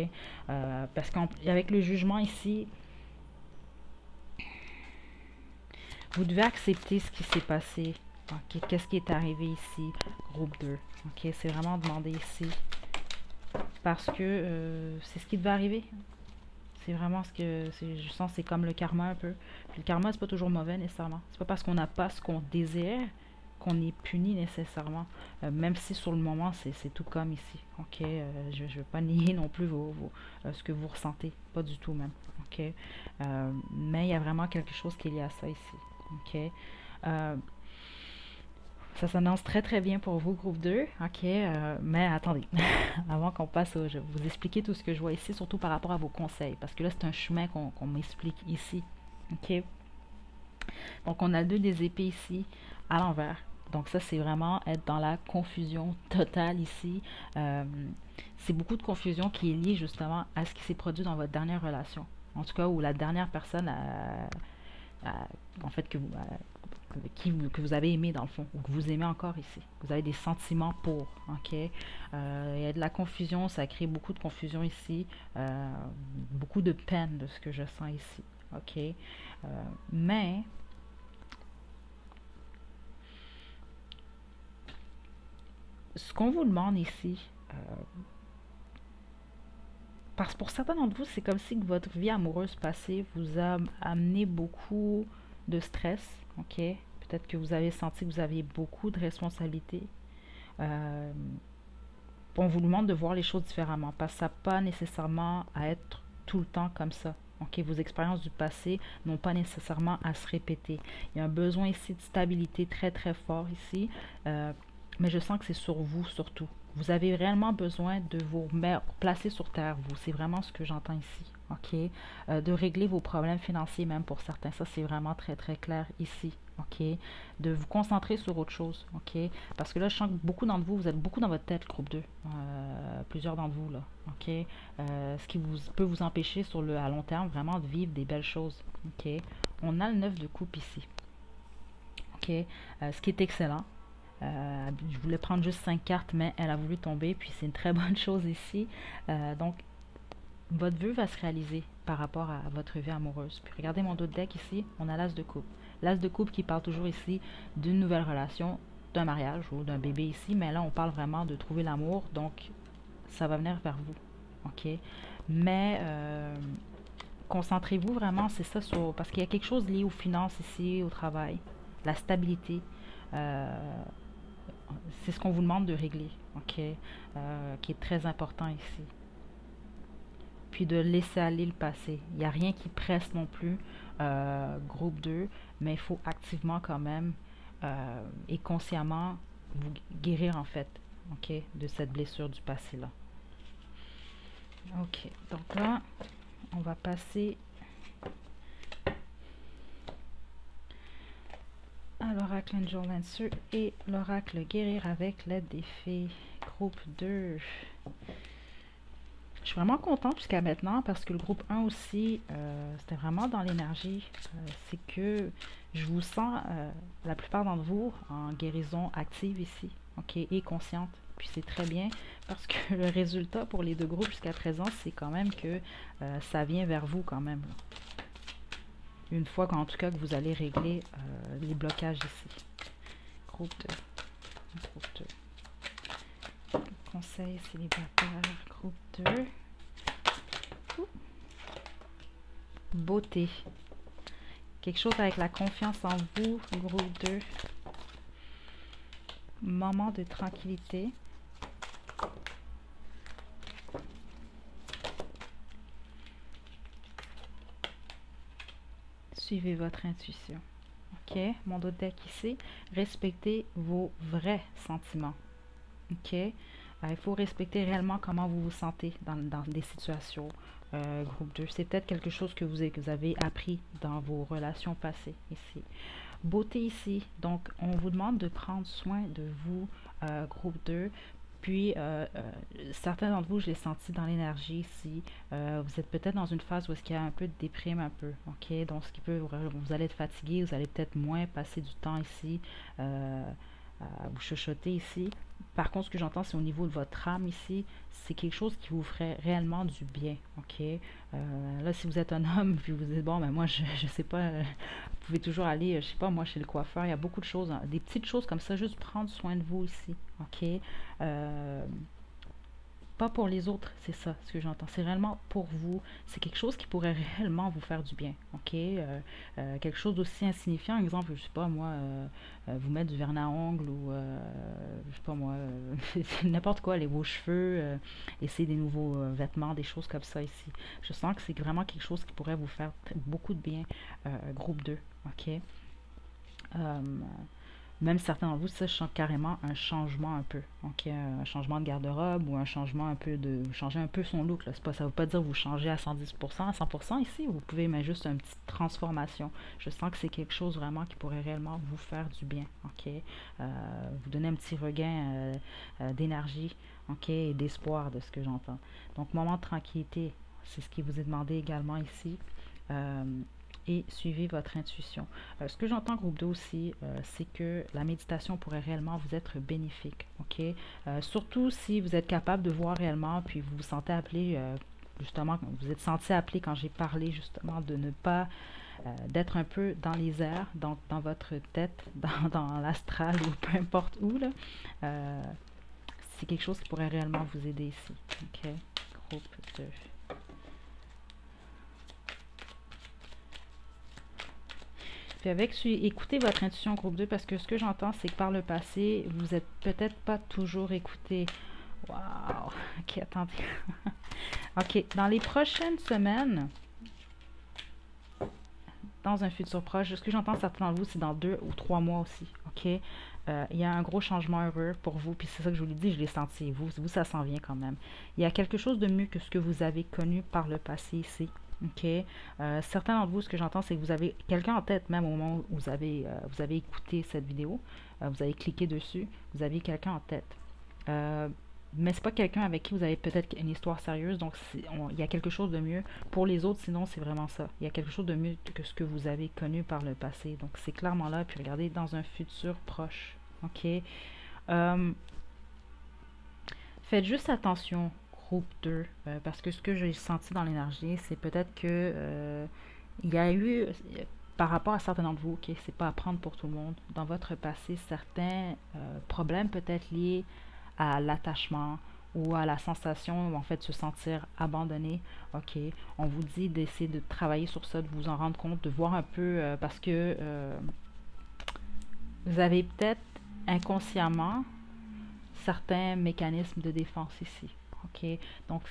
Parce qu'avec le jugement ici, vous devez accepter ce qui s'est passé. Ok, qu'est-ce qui est arrivé ici, groupe 2. Ok, c'est vraiment demandé ici. Parce que c'est ce qui devait arriver. C'est vraiment ce que... Je sens c'est comme le karma un peu. Puis le karma, c'est pas toujours mauvais nécessairement. C'est pas parce qu'on n'a pas ce qu'on désire qu'on est puni nécessairement. Même si sur le moment, c'est tout comme ici. Ok, je ne veux pas nier non plus ce que vous ressentez. Pas du tout même. Ok, mais il y a vraiment quelque chose qui est lié à ça ici. Ok. Ça s'annonce très très bien pour vous, groupe 2. Ok. Mais attendez, avant qu'on passe je vais vous expliquer tout ce que je vois ici, surtout par rapport à vos conseils. Parce que là, c'est un chemin qu'on m'explique ici. Ok. Donc, on a 2 des épées ici à l'envers. Donc, ça, c'est vraiment être dans la confusion totale ici. C'est beaucoup de confusion qui est liée justement à ce qui s'est produit dans votre dernière relation. En tout cas, où la dernière personne en fait que vous avez aimé dans le fond, ou que vous aimez encore ici. Vous avez des sentiments pour, ok? Il y a de la confusion, ça crée beaucoup de confusion ici, beaucoup de peine de ce que je sens ici, ok? Mais, ce qu'on vous demande ici, parce que pour certains d'entre vous, c'est comme si que votre vie amoureuse passée vous a amené beaucoup de stress, ok? Peut-être que vous avez senti que vous aviez beaucoup de responsabilités. Euh, on vous demande de voir les choses différemment, parce que ça n'a pas nécessairement à être tout le temps comme ça. Ok, vos expériences du passé n'ont pas nécessairement à se répéter. Il y a un besoin ici de stabilité très très fort ici, mais je sens que c'est sur vous surtout. Vous avez réellement besoin de vous placer sur terre, vous. C'est vraiment ce que j'entends ici. Ok, de régler vos problèmes financiers même pour certains. Ça, c'est vraiment très très clair ici. Ok, de vous concentrer sur autre chose. Ok, parce que là, je sens que beaucoup d'entre vous, vous êtes beaucoup dans votre tête, groupe 2. Plusieurs d'entre vous, là. Ok, ce qui peut vous empêcher à long terme vraiment de vivre des belles choses. Ok, on a le 9 de coupe ici. Ok, ce qui est excellent. Je voulais prendre juste 5 cartes, mais elle a voulu tomber, puis c'est une très bonne chose ici. Donc, votre vœu va se réaliser par rapport à votre vie amoureuse. Puis regardez mon dos de deck ici, on a l'as de coupe. L'as de coupe qui parle toujours ici d'une nouvelle relation, d'un mariage ou d'un bébé ici, mais là on parle vraiment de trouver l'amour, donc ça va venir vers vous. Ok? Mais concentrez-vous vraiment, c'est ça, parce qu'il y a quelque chose lié aux finances ici, au travail, la stabilité. C'est ce qu'on vous demande de régler, ok? Qui est très important ici. puis de laisser aller le passé. Il n'y a rien qui presse non plus, groupe 2, mais il faut activement quand même et consciemment vous guérir en fait, ok, de cette blessure du passé là. Ok, donc là, on va passer à l'oracle Angel Lancer et l'oracle Guérir avec l'aide des fées, groupe 2. Je suis vraiment contente jusqu'à maintenant parce que le groupe 1 aussi, c'était vraiment dans l'énergie. C'est que je vous sens, la plupart d'entre vous, en guérison active ici, ok, et consciente. Puis c'est très bien parce que le résultat pour les deux groupes jusqu'à présent, c'est quand même que ça vient vers vous quand même. Une fois qu'en tout cas que vous allez régler les blocages ici. Groupe 2. Groupe 2. Conseil célibataire, groupe 2. Beauté. Quelque chose avec la confiance en vous, groupe 2. Moment de tranquillité. Suivez votre intuition. Ok, mon autre deck ici. Respectez vos vrais sentiments. Ok, il faut respecter réellement comment vous vous sentez dans des situations. Groupe 2, c'est peut-être quelque chose que vous avez appris dans vos relations passées ici. Beauté ici, donc on vous demande de prendre soin de vous, groupe 2. Puis, certains d'entre vous, je l'ai senti dans l'énergie ici. Vous êtes peut-être dans une phase où il y a un peu de déprime, un peu. Ok, donc ce qui peut, vous allez être fatigué, vous allez peut-être moins passer du temps ici. À vous chuchoter ici. Par contre, ce que j'entends, c'est au niveau de votre âme ici, c'est quelque chose qui vous ferait réellement du bien, ok? Là, si vous êtes un homme, puis vous dites, bon, ben moi, je sais pas, vous pouvez toujours aller, je sais pas, moi, chez le coiffeur, il y a beaucoup de choses, hein, des petites choses comme ça, juste prendre soin de vous ici, ok? Pas pour les autres, c'est ça ce que j'entends. C'est réellement pour vous. C'est quelque chose qui pourrait réellement vous faire du bien. Ok, quelque chose d'aussi insignifiant. Exemple, je sais pas moi, vous mettre du vernis à ongles ou je sais pas moi, n'importe quoi, vos cheveux, essayer des nouveaux vêtements, des choses comme ça ici. Je sens que c'est vraiment quelque chose qui pourrait vous faire beaucoup de bien. Groupe 2. Ok. Même certains d'entre vous, ça, je sens carrément un changement un peu. Donc, un changement de garde-robe ou un changement un peu de... changer un peu son look. Là. Pas, ça ne veut pas dire que vous changez à 110%, à 100% ici. Vous pouvez mettre juste une petite transformation. Je sens que c'est quelque chose vraiment qui pourrait réellement vous faire du bien. Ok, vous donner un petit regain d'énergie, ok, et d'espoir de ce que j'entends. Donc, moment de tranquillité, c'est ce qui vous est demandé également ici. Et suivez votre intuition. Ce que j'entends groupe 2 aussi, c'est que la méditation pourrait réellement vous être bénéfique. Ok, surtout si vous êtes capable de voir réellement, puis vous vous sentez appelé, justement, vous êtes senti appelé quand j'ai parlé justement de ne pas d'être un peu dans les airs, donc dans votre tête, dans l'astral ou peu importe où. Là, c'est quelque chose qui pourrait réellement vous aider ici. Ok, groupe 2. Puis avec, écoutez votre intuition groupe 2 parce que ce que j'entends, c'est que par le passé, vous n'êtes peut-être pas toujours écouté. Wow! Ok, attendez. Ok, dans les prochaines semaines, dans un futur proche, ce que j'entends certains d'entre vous, c'est dans 2 ou 3 mois aussi. Ok? Il y a un gros changement heureux pour vous, puis c'est ça que je vous l'ai dit, je l'ai senti. Vous, ça s'en vient quand même. Il y a quelque chose de mieux que ce que vous avez connu par le passé ici. Ok, certains d'entre vous, ce que j'entends, c'est que vous avez quelqu'un en tête, même au moment où vous avez écouté cette vidéo, vous avez cliqué dessus, vous avez quelqu'un en tête. Mais c'est pas quelqu'un avec qui vous avez peut-être une histoire sérieuse, donc il y a quelque chose de mieux. Pour les autres, sinon, c'est vraiment ça. Il y a quelque chose de mieux que ce que vous avez connu par le passé. Donc, c'est clairement là, puis regardez, dans un futur proche. Ok. Faites juste attention groupe 2, parce que ce que j'ai senti dans l'énergie, c'est peut-être que il y a eu, par rapport à certains d'entre vous, ok, c'est pas à prendre pour tout le monde, dans votre passé, certains problèmes peut-être liés à l'attachement ou à la sensation, en fait, de se sentir abandonné, ok, on vous dit d'essayer de travailler sur ça, de vous en rendre compte, de voir un peu, parce que vous avez peut-être inconsciemment certains mécanismes de défense ici. Ok, donc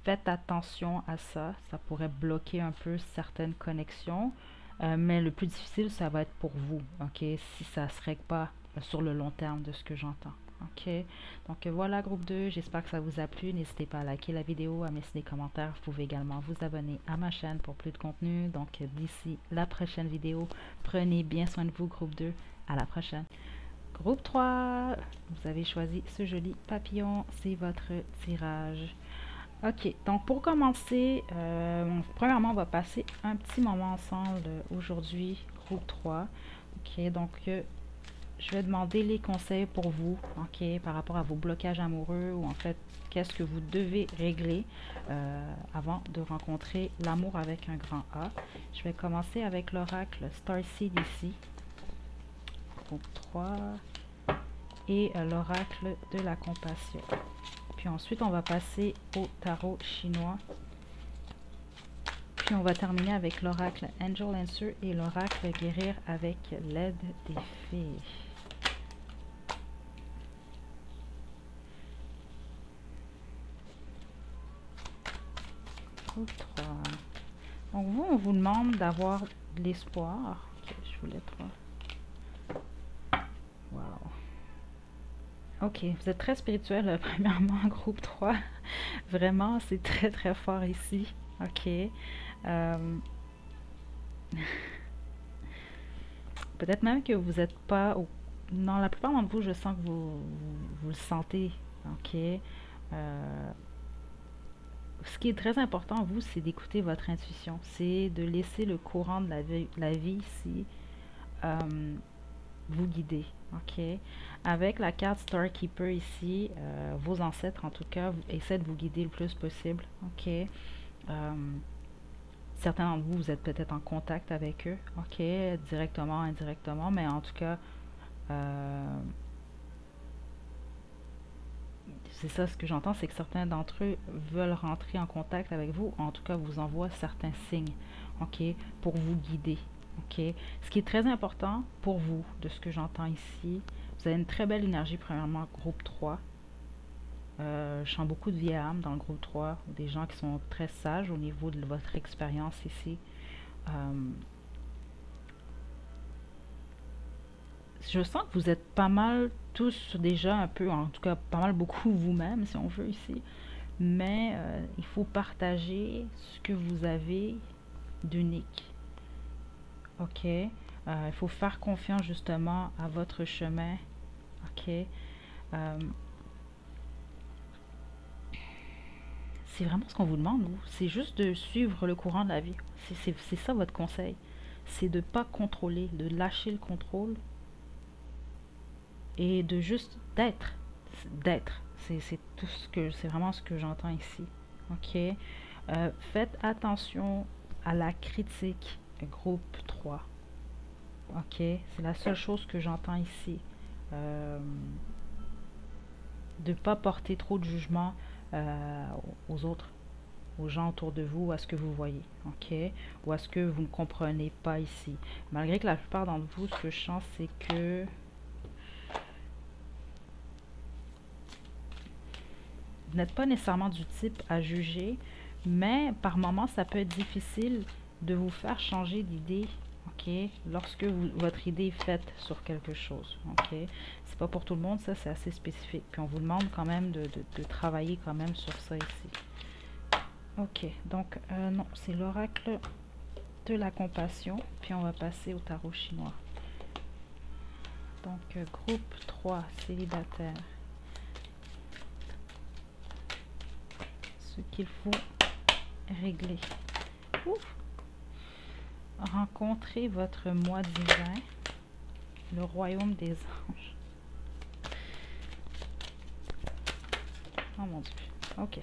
faites attention à ça. Ça pourrait bloquer un peu certaines connexions. Mais le plus difficile, ça va être pour vous, ok? Si ça ne se règle pas sur le long terme de ce que j'entends. Ok, donc voilà groupe 2, j'espère que ça vous a plu. N'hésitez pas à liker la vidéo, à mettre des commentaires. Vous pouvez également vous abonner à ma chaîne pour plus de contenu. Donc d'ici la prochaine vidéo, prenez bien soin de vous groupe 2. À la prochaine. Groupe 3, vous avez choisi ce joli papillon, c'est votre tirage. Ok, donc pour commencer, premièrement on va passer un petit moment ensemble aujourd'hui, groupe 3. Ok, donc je vais demander les conseils pour vous, ok, par rapport à vos blocages amoureux ou en fait, qu'est-ce que vous devez régler avant de rencontrer l'amour avec un grand A. Je vais commencer avec l'oracle Starseed ici, groupe 3, et l'oracle de la compassion. Puis ensuite, on va passer au tarot chinois. Puis on va terminer avec l'oracle Angel Answer et l'oracle guérir avec l'aide des fées. Groupe 3. Donc vous, on vous demande d'avoir de l'espoir. Ok, je voulais pas. Wow. Ok, vous êtes très spirituel, premièrement, groupe 3. Vraiment, c'est très très fort ici. Ok. Peut-être même que vous n'êtes pas... Non, la plupart d'entre vous, je sens que vous le sentez. Ok. Ce qui est très important, vous, c'est d'écouter votre intuition. C'est de laisser le courant de la vie ici vous guider. Ok. Avec la carte Star Keeper ici, vos ancêtres, en tout cas, essaient de vous guider le plus possible. Ok. Certains d'entre vous, vous êtes peut-être en contact avec eux. Ok. Directement, indirectement, mais en tout cas... c'est ça ce que j'entends, c'est que certains d'entre eux veulent rentrer en contact avec vous, en tout cas vous envoient certains signes, ok, pour vous guider, ok. Ce qui est très important pour vous, de ce que j'entends ici, vous avez une très belle énergie, premièrement, groupe 3. Je sens beaucoup de vieilles âmes dans le groupe 3, des gens qui sont très sages au niveau de votre expérience ici. Je sens que vous êtes pas mal tous déjà un peu, en tout cas pas mal beaucoup vous-même si on veut ici. Mais il faut partager ce que vous avez d'unique. Ok. Il faut faire confiance justement à votre chemin. Ok. C'est vraiment ce qu'on vous demande, vous. C'est juste de suivre le courant de la vie. C'est ça votre conseil. C'est de ne pas contrôler, de lâcher le contrôle et de juste d'être. C'est tout ce que c'est vraiment ce que j'entends ici. Ok. Faites attention à la critique, groupe 3. Ok. C'est la seule chose que j'entends ici. De ne pas porter trop de jugement aux autres, aux gens autour de vous, à ce que vous voyez, ok, ou à ce que vous ne comprenez pas ici. Malgré que la plupart d'entre vous, ce que je sens, c'est que vous n'êtes pas nécessairement du type à juger, mais par moments, ça peut être difficile de vous faire changer d'idée, ok, lorsque votre idée est faite sur quelque chose, ok. C'est pas pour tout le monde, ça, c'est assez spécifique. Puis on vous demande quand même de travailler quand même sur ça ici. Ok, donc non, c'est l'oracle de la compassion. Puis on va passer au tarot chinois. Donc, groupe 3, célibataire. Ce qu'il faut régler. Ouf. Rencontrez votre moi divin, le royaume des anges. Oh mon Dieu. Ok.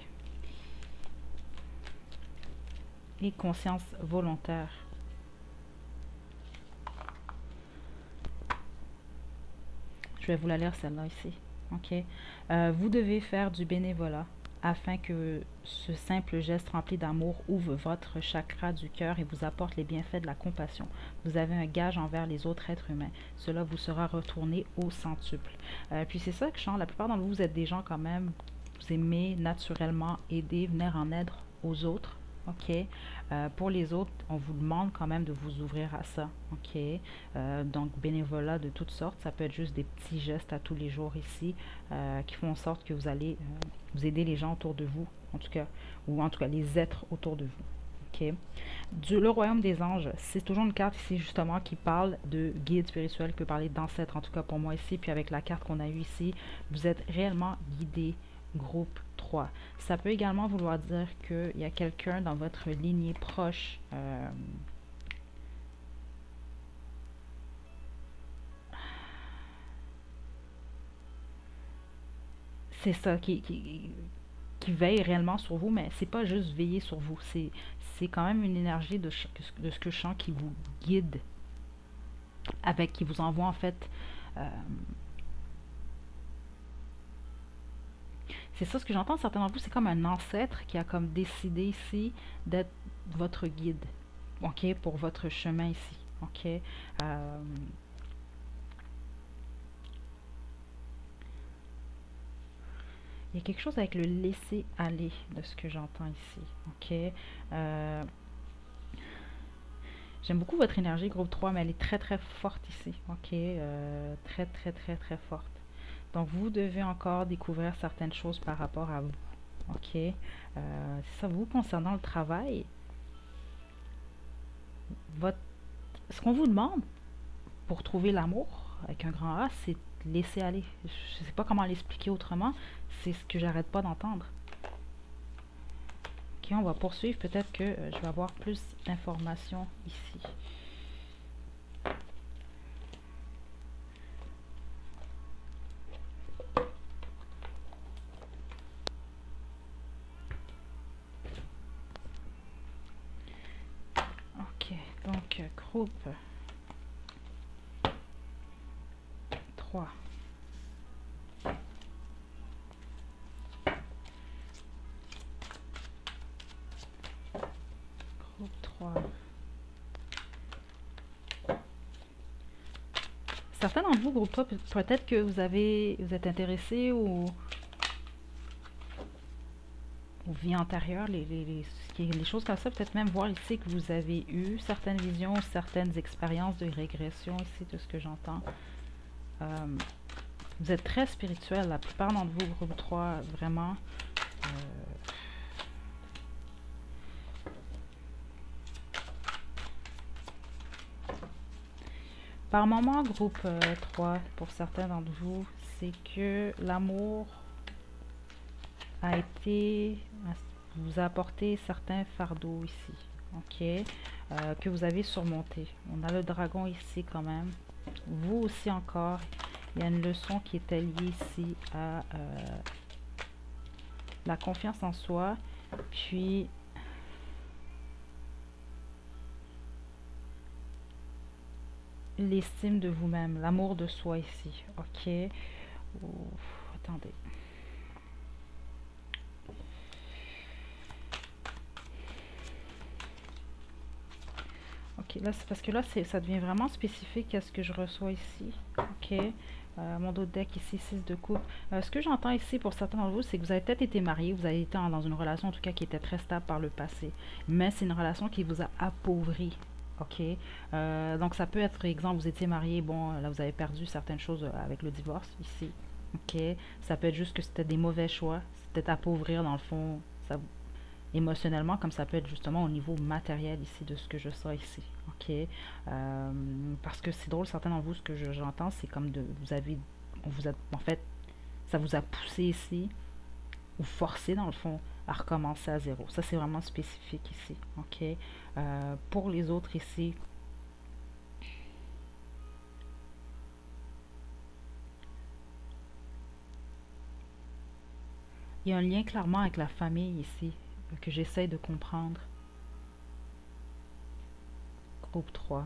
Et conscience volontaire. Je vais vous la lire celle-là ici. Ok. Vous devez faire du bénévolat afin que ce simple geste rempli d'amour ouvre votre chakra du cœur et vous apporte les bienfaits de la compassion. Vous avez un gage envers les autres êtres humains. Cela vous sera retourné au centuple. Puis c'est ça que je sens. La plupart d'entre vous, vous êtes des gens quand même vous aimez naturellement aider, venir en aide aux autres. OK. Pour les autres, on vous demande quand même de vous ouvrir à ça. OK. Donc, bénévolat de toutes sortes. Ça peut être juste des petits gestes à tous les jours ici qui font en sorte que vous allez vous aider les gens autour de vous, en tout cas, ou en tout cas les êtres autour de vous. OK. Le royaume des anges, c'est toujours une carte ici justement qui parle de guide spirituel, qui peut parler d'ancêtre, en tout cas pour moi ici. Puis avec la carte qu'on a eue ici, vous êtes réellement guidé, groupe 3. Ça peut également vouloir dire qu'il y a quelqu'un dans votre lignée proche c'est ça qui veille réellement sur vous, mais c'est pas juste veiller sur vous, c'est quand même une énergie de ce que je sens qui vous guide, avec qui vous envoie en fait. euh, c'est ça ce que j'entends, certains d'entre vous, c'est comme un ancêtre qui a comme décidé ici d'être votre guide, ok, pour votre chemin ici, ok. Il y a quelque chose avec le laisser aller de ce que j'entends ici, ok. Euh, J'aime beaucoup votre énergie, groupe 3, mais elle est très très forte ici, ok. Très très très très forte. Donc vous devez encore découvrir certaines choses par rapport à vous, ok. C'est ça, vous concernant le travail, votre, ce qu'on vous demande pour trouver l'amour avec un grand A, c'est laisser aller. Je ne sais pas comment l'expliquer autrement, c'est ce que j'arrête pas d'entendre. Ok, on va poursuivre, peut-être que je vais avoir plus d'informations ici. Ok, donc groupe 3. Groupe 3. Certains d'entre vous, groupe 3, peut-être que vous êtes intéressé aux vies antérieures, les choses comme ça, peut-être même voir ici que vous avez eu certaines visions, certaines expériences de régression ici, de ce que j'entends. Vous êtes très spirituel, la plupart d'entre vous, groupe 3, vraiment. Par moment, groupe 3, pour certains d'entre vous, c'est que l'amour a été, vous a apporté certains fardeaux ici, ok, que vous avez surmonté. On a le dragon ici quand même. Vous aussi encore, il y a une leçon qui est liée ici à la confiance en soi, puis l'estime de vous-même, l'amour de soi ici, ok. Ouf, attendez. Ok, là c'est parce que là ça devient vraiment spécifique à ce que je reçois ici, ok. Mon dos de deck ici, 6 de coupe. Ce que j'entends ici pour certains d'entre vous, c'est que vous avez peut-être été marié, vous avez été dans une relation en tout cas qui était très stable par le passé, mais c'est une relation qui vous a appauvri. Ok, donc ça peut être, exemple, vous étiez marié, bon, là vous avez perdu certaines choses avec le divorce ici. Ok, ça peut être juste que c'était des mauvais choix, c'était appauvrir dans le fond, ça, émotionnellement, comme ça peut être justement au niveau matériel ici de ce que je sens ici. Ok, parce que c'est drôle, certains d'entre vous, ce que j'entends, c'est comme de, vous avez, on vous a, en fait, ça vous a poussé ici, ou forcé dans le fond, à recommencer à zéro. Ça, c'est vraiment spécifique ici. Ok, pour les autres ici, il y a un lien clairement avec la famille ici, que j'essaie de comprendre. Groupe 3.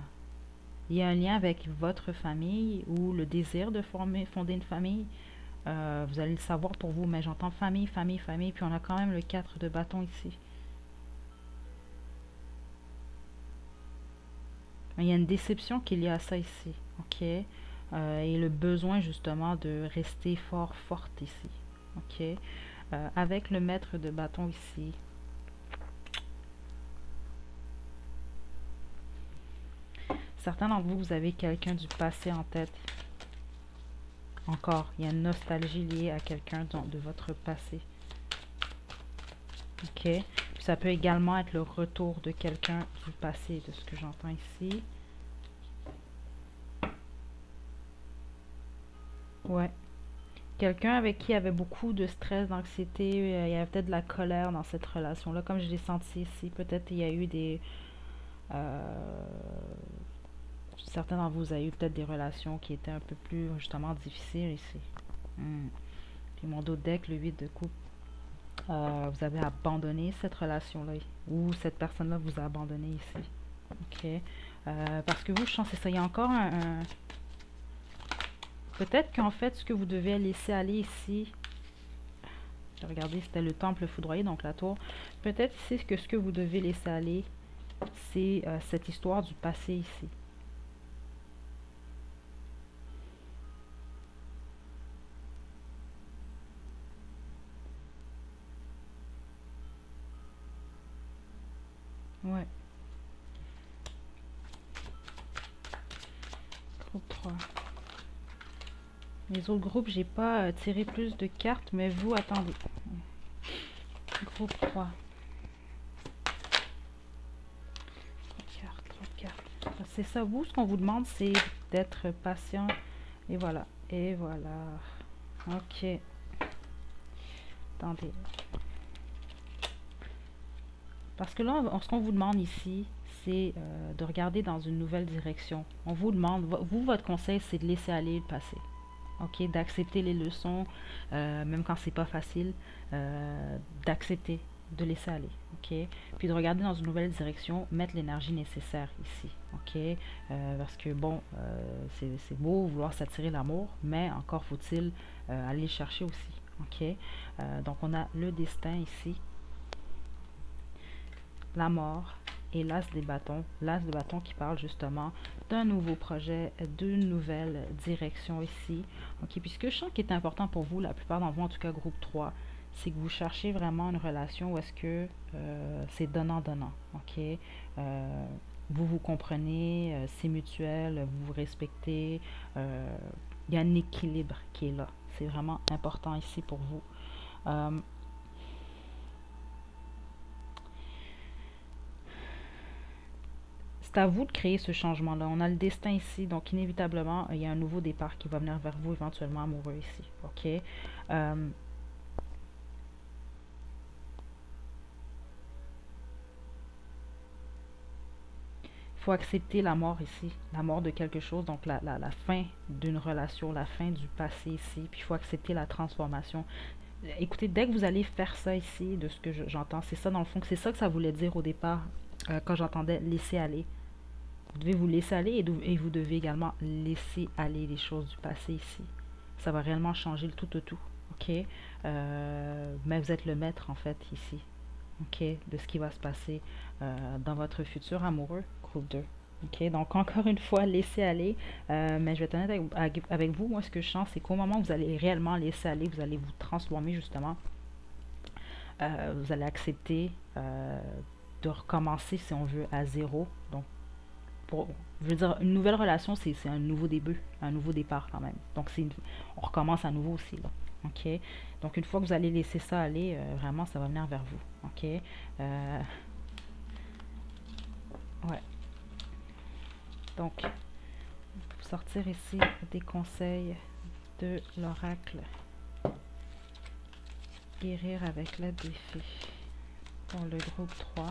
Il y a un lien avec votre famille ou le désir de fonder une famille. Vous allez le savoir pour vous, mais j'entends famille, famille, famille, puis on a quand même le 4 de bâton ici. Il y a une déception qu'il y a à ça ici, ok? Et le besoin justement de rester fort, forte ici, ok? avec le maître de bâton ici. Certains d'entre vous, vous avez quelqu'un du passé en tête. Encore, il y a une nostalgie liée à quelqu'un de votre passé. Ok. Puis ça peut également être le retour de quelqu'un du passé, de ce que j'entends ici. Ouais. Quelqu'un avec qui il y avait beaucoup de stress, d'anxiété, il y avait peut-être de la colère dans cette relation-là, comme je l'ai senti ici. Peut-être il y a eu des... euh, certains d'entre vous avez eu peut-être des relations qui étaient un peu plus, justement, difficiles ici. Puis mon dos de deck, le 8 de coupe. Vous avez abandonné cette relation-là, ou cette personne-là vous a abandonné ici. Ok. Parce que vous, je sens c'est ça. Il y a encore peut-être qu'en fait, ce que vous devez laisser aller ici, regardez, c'était le temple foudroyé, donc la tour. Peut-être ici que ce que vous devez laisser aller, c'est cette histoire du passé ici. Ouais. Groupe 3. Les autres groupes, j'ai pas tiré plus de cartes, mais vous, attendez. Groupe 3. 3 cartes. C'est ça, vous, ce qu'on vous demande, c'est d'être patient. Et voilà. Et voilà. Ok. Attendez. Parce que là, ce qu'on vous demande ici, c'est de regarder dans une nouvelle direction. On vous demande, vous, votre conseil, c'est de laisser aller le passé. Ok, d'accepter les leçons, même quand c'est pas facile, d'accepter, de laisser aller. Ok, puis de regarder dans une nouvelle direction, mettre l'énergie nécessaire ici. Ok, parce que bon, c'est beau vouloir s'attirer l'amour, mais encore faut-il aller le chercher aussi. Ok, donc on a le destin ici, la mort et l'as des bâtons. L'as de bâton qui parle justement d'un nouveau projet, d'une nouvelle direction ici. Ok, puisque je sens qui est important pour vous, la plupart d'entre vous, en tout cas groupe 3, c'est que vous cherchez vraiment une relation où est-ce que c'est donnant-donnant. Ok, vous vous comprenez, c'est mutuel, vous vous respectez, il y a un équilibre qui est là. C'est vraiment important ici pour vous. C'est à vous de créer ce changement-là. On a le destin ici, donc inévitablement, il y a un nouveau départ qui va venir vers vous, éventuellement amoureux ici. Ok. Il faut accepter la mort ici, la mort de quelque chose, donc la fin d'une relation, la fin du passé ici, puis il faut accepter la transformation. Écoutez, dès que vous allez faire ça ici, de ce que j'entends, c'est ça dans le fond, c'est ça que ça voulait dire au départ, quand j'entendais laisser aller. Vous devez vous laisser aller et vous devez également laisser aller les choses du passé ici. Ça va réellement changer le tout au tout. Ok? Mais vous êtes le maître en fait ici. Ok? De ce qui va se passer dans votre futur amoureux, groupe 2. Ok? Donc encore une fois, laissez aller. Mais je vais être honnête avec vous. Moi, ce que je sens, c'est qu'au moment où vous allez réellement laisser aller, vous allez vous transformer justement. Vous allez accepter de recommencer, si on veut, à zéro. Donc, je veux dire, une nouvelle relation, c'est un nouveau début, un nouveau départ quand même. Donc, on recommence à nouveau aussi, là. OK? Donc, une fois que vous allez laisser ça aller, vraiment, ça va venir vers vous. OK? Ouais. Donc, pour sortir ici des conseils de l'oracle. Guérir avec l'aide des fées. Pour le groupe 3.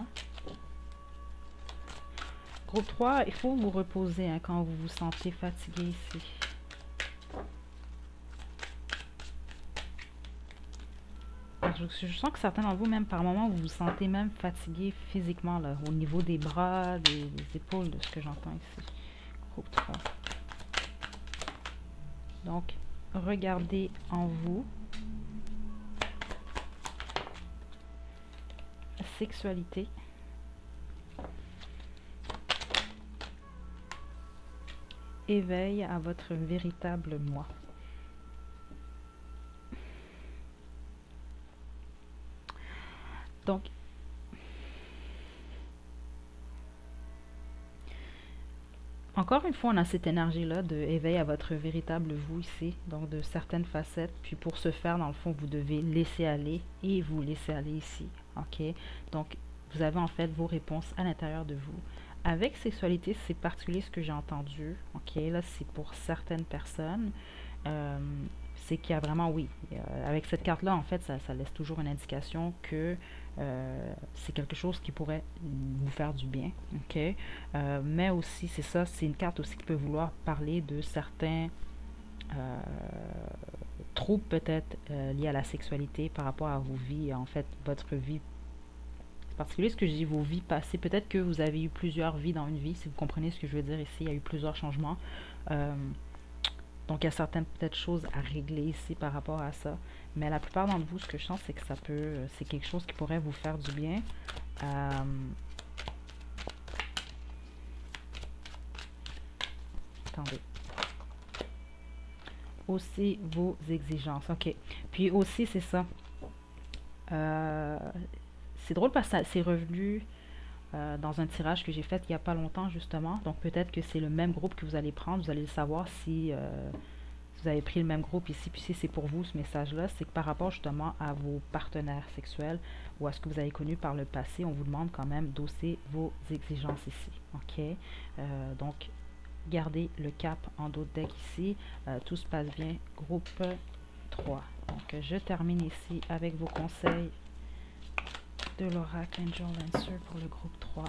Groupe 3, il faut vous reposer hein, quand vous vous sentez fatigué ici. Je sens que certains d'entre vous, même par moments, vous vous sentez même fatigué physiquement, là, au niveau des bras, des épaules, de ce que j'entends ici. Groupe 3. Donc, regardez en vous. Sexualité. Éveil à votre véritable moi. Donc, encore une fois, on a cette énergie-là de éveil à votre véritable vous ici, donc de certaines facettes. Puis pour ce faire, dans le fond, vous devez laisser aller et vous laisser aller ici. OK? Donc, vous avez en fait vos réponses à l'intérieur de vous. Avec sexualité, c'est particulier ce que j'ai entendu. OK? Là, c'est pour certaines personnes. Euh, c'est qu'il y a vraiment, oui, avec cette carte-là, en fait, ça laisse toujours une indication que c'est quelque chose qui pourrait vous faire du bien, ok? Mais aussi, c'est ça, c'est une carte aussi qui peut vouloir parler de certains euh, troubles peut-être liés à la sexualité par rapport à vos vies, en fait, votre vie. C'est particulier ce que je dis, vos vies passées. Peut-être que vous avez eu plusieurs vies dans une vie, si vous comprenez ce que je veux dire ici, il y a eu plusieurs changements. Euh, donc, il y a certaines peut-être choses à régler ici par rapport à ça. Mais la plupart d'entre vous, ce que je sens, c'est que ça peut, c'est quelque chose qui pourrait vous faire du bien. Euh, attendez. Aussi vos exigences. OK. Puis aussi, c'est ça. Euh, c'est drôle parce que c'est revenu dans un tirage que j'ai fait il n'y a pas longtemps, justement. Donc, peut-être que c'est le même groupe que vous allez prendre. Vous allez le savoir si vous avez pris le même groupe ici, puis si c'est pour vous ce message-là, c'est que par rapport justement à vos partenaires sexuels ou à ce que vous avez connu par le passé, on vous demande quand même d'hausser vos exigences ici. OK? Donc, gardez le cap en dos de deck ici. Tout se passe bien. Groupe 3. Donc, je termine ici avec vos conseils de l'Oracle Angel Answer pour le groupe 3.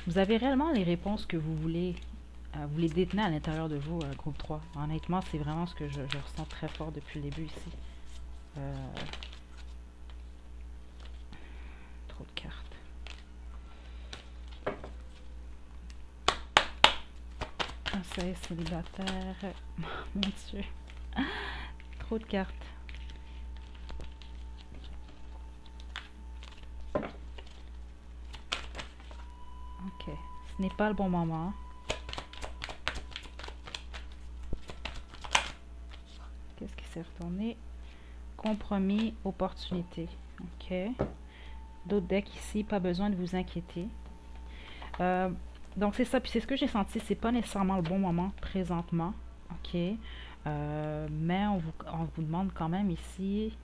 Vous avez réellement les réponses que vous les détenez à l'intérieur de vous, groupe 3. Honnêtement, c'est vraiment ce que je ressens très fort depuis le début ici. Trop de cartes. Conseil célibataire. Mon Dieu. Trop de cartes. Ok. Ce n'est pas le bon moment. Qu'est-ce qui s'est retourné? Compromis, opportunité. Ok. D'autres decks ici, pas besoin de vous inquiéter. Donc c'est ça, puis c'est ce que j'ai senti, c'est pas nécessairement le bon moment présentement. Ok. Mais on vous demande quand même ici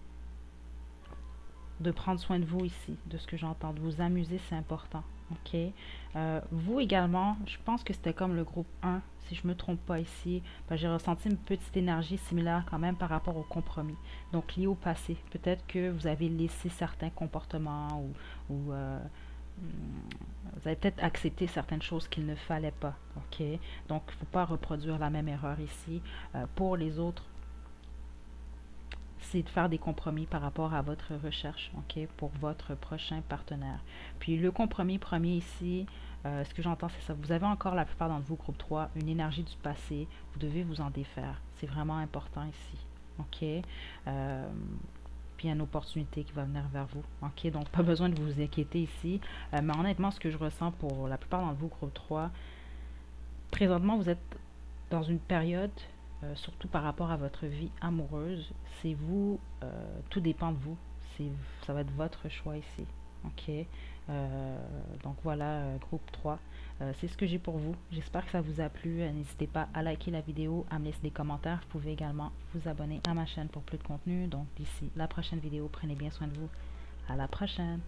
de prendre soin de vous ici, de ce que j'entends. De vous amuser, c'est important. OK? Vous également, je pense que c'était comme le groupe 1, si je ne me trompe pas ici. J'ai ressenti une petite énergie similaire quand même par rapport au compromis. Donc, lié au passé. Peut-être que vous avez laissé certains comportements ou vous avez peut-être accepté certaines choses qu'il ne fallait pas. OK? Donc, il ne faut pas reproduire la même erreur ici. Pour les autres, c'est de faire des compromis par rapport à votre recherche, ok, pour votre prochain partenaire. Puis le compromis premier ici, ce que j'entends, c'est ça. Vous avez encore, la plupart d'entre vous, groupe 3, une énergie du passé. Vous devez vous en défaire. C'est vraiment important ici, ok. Puis il y a une opportunité qui va venir vers vous, ok. Donc, pas besoin de vous inquiéter ici. Mais honnêtement, ce que je ressens pour la plupart d'entre vous, groupe 3, présentement, vous êtes dans une période surtout par rapport à votre vie amoureuse, c'est vous, tout dépend de vous. Ça va être votre choix ici. Ok. Donc voilà, groupe 3. C'est ce que j'ai pour vous. J'espère que ça vous a plu. N'hésitez pas à liker la vidéo, à me laisser des commentaires. Vous pouvez également vous abonner à ma chaîne pour plus de contenu. Donc d'ici la prochaine vidéo, prenez bien soin de vous. À la prochaine.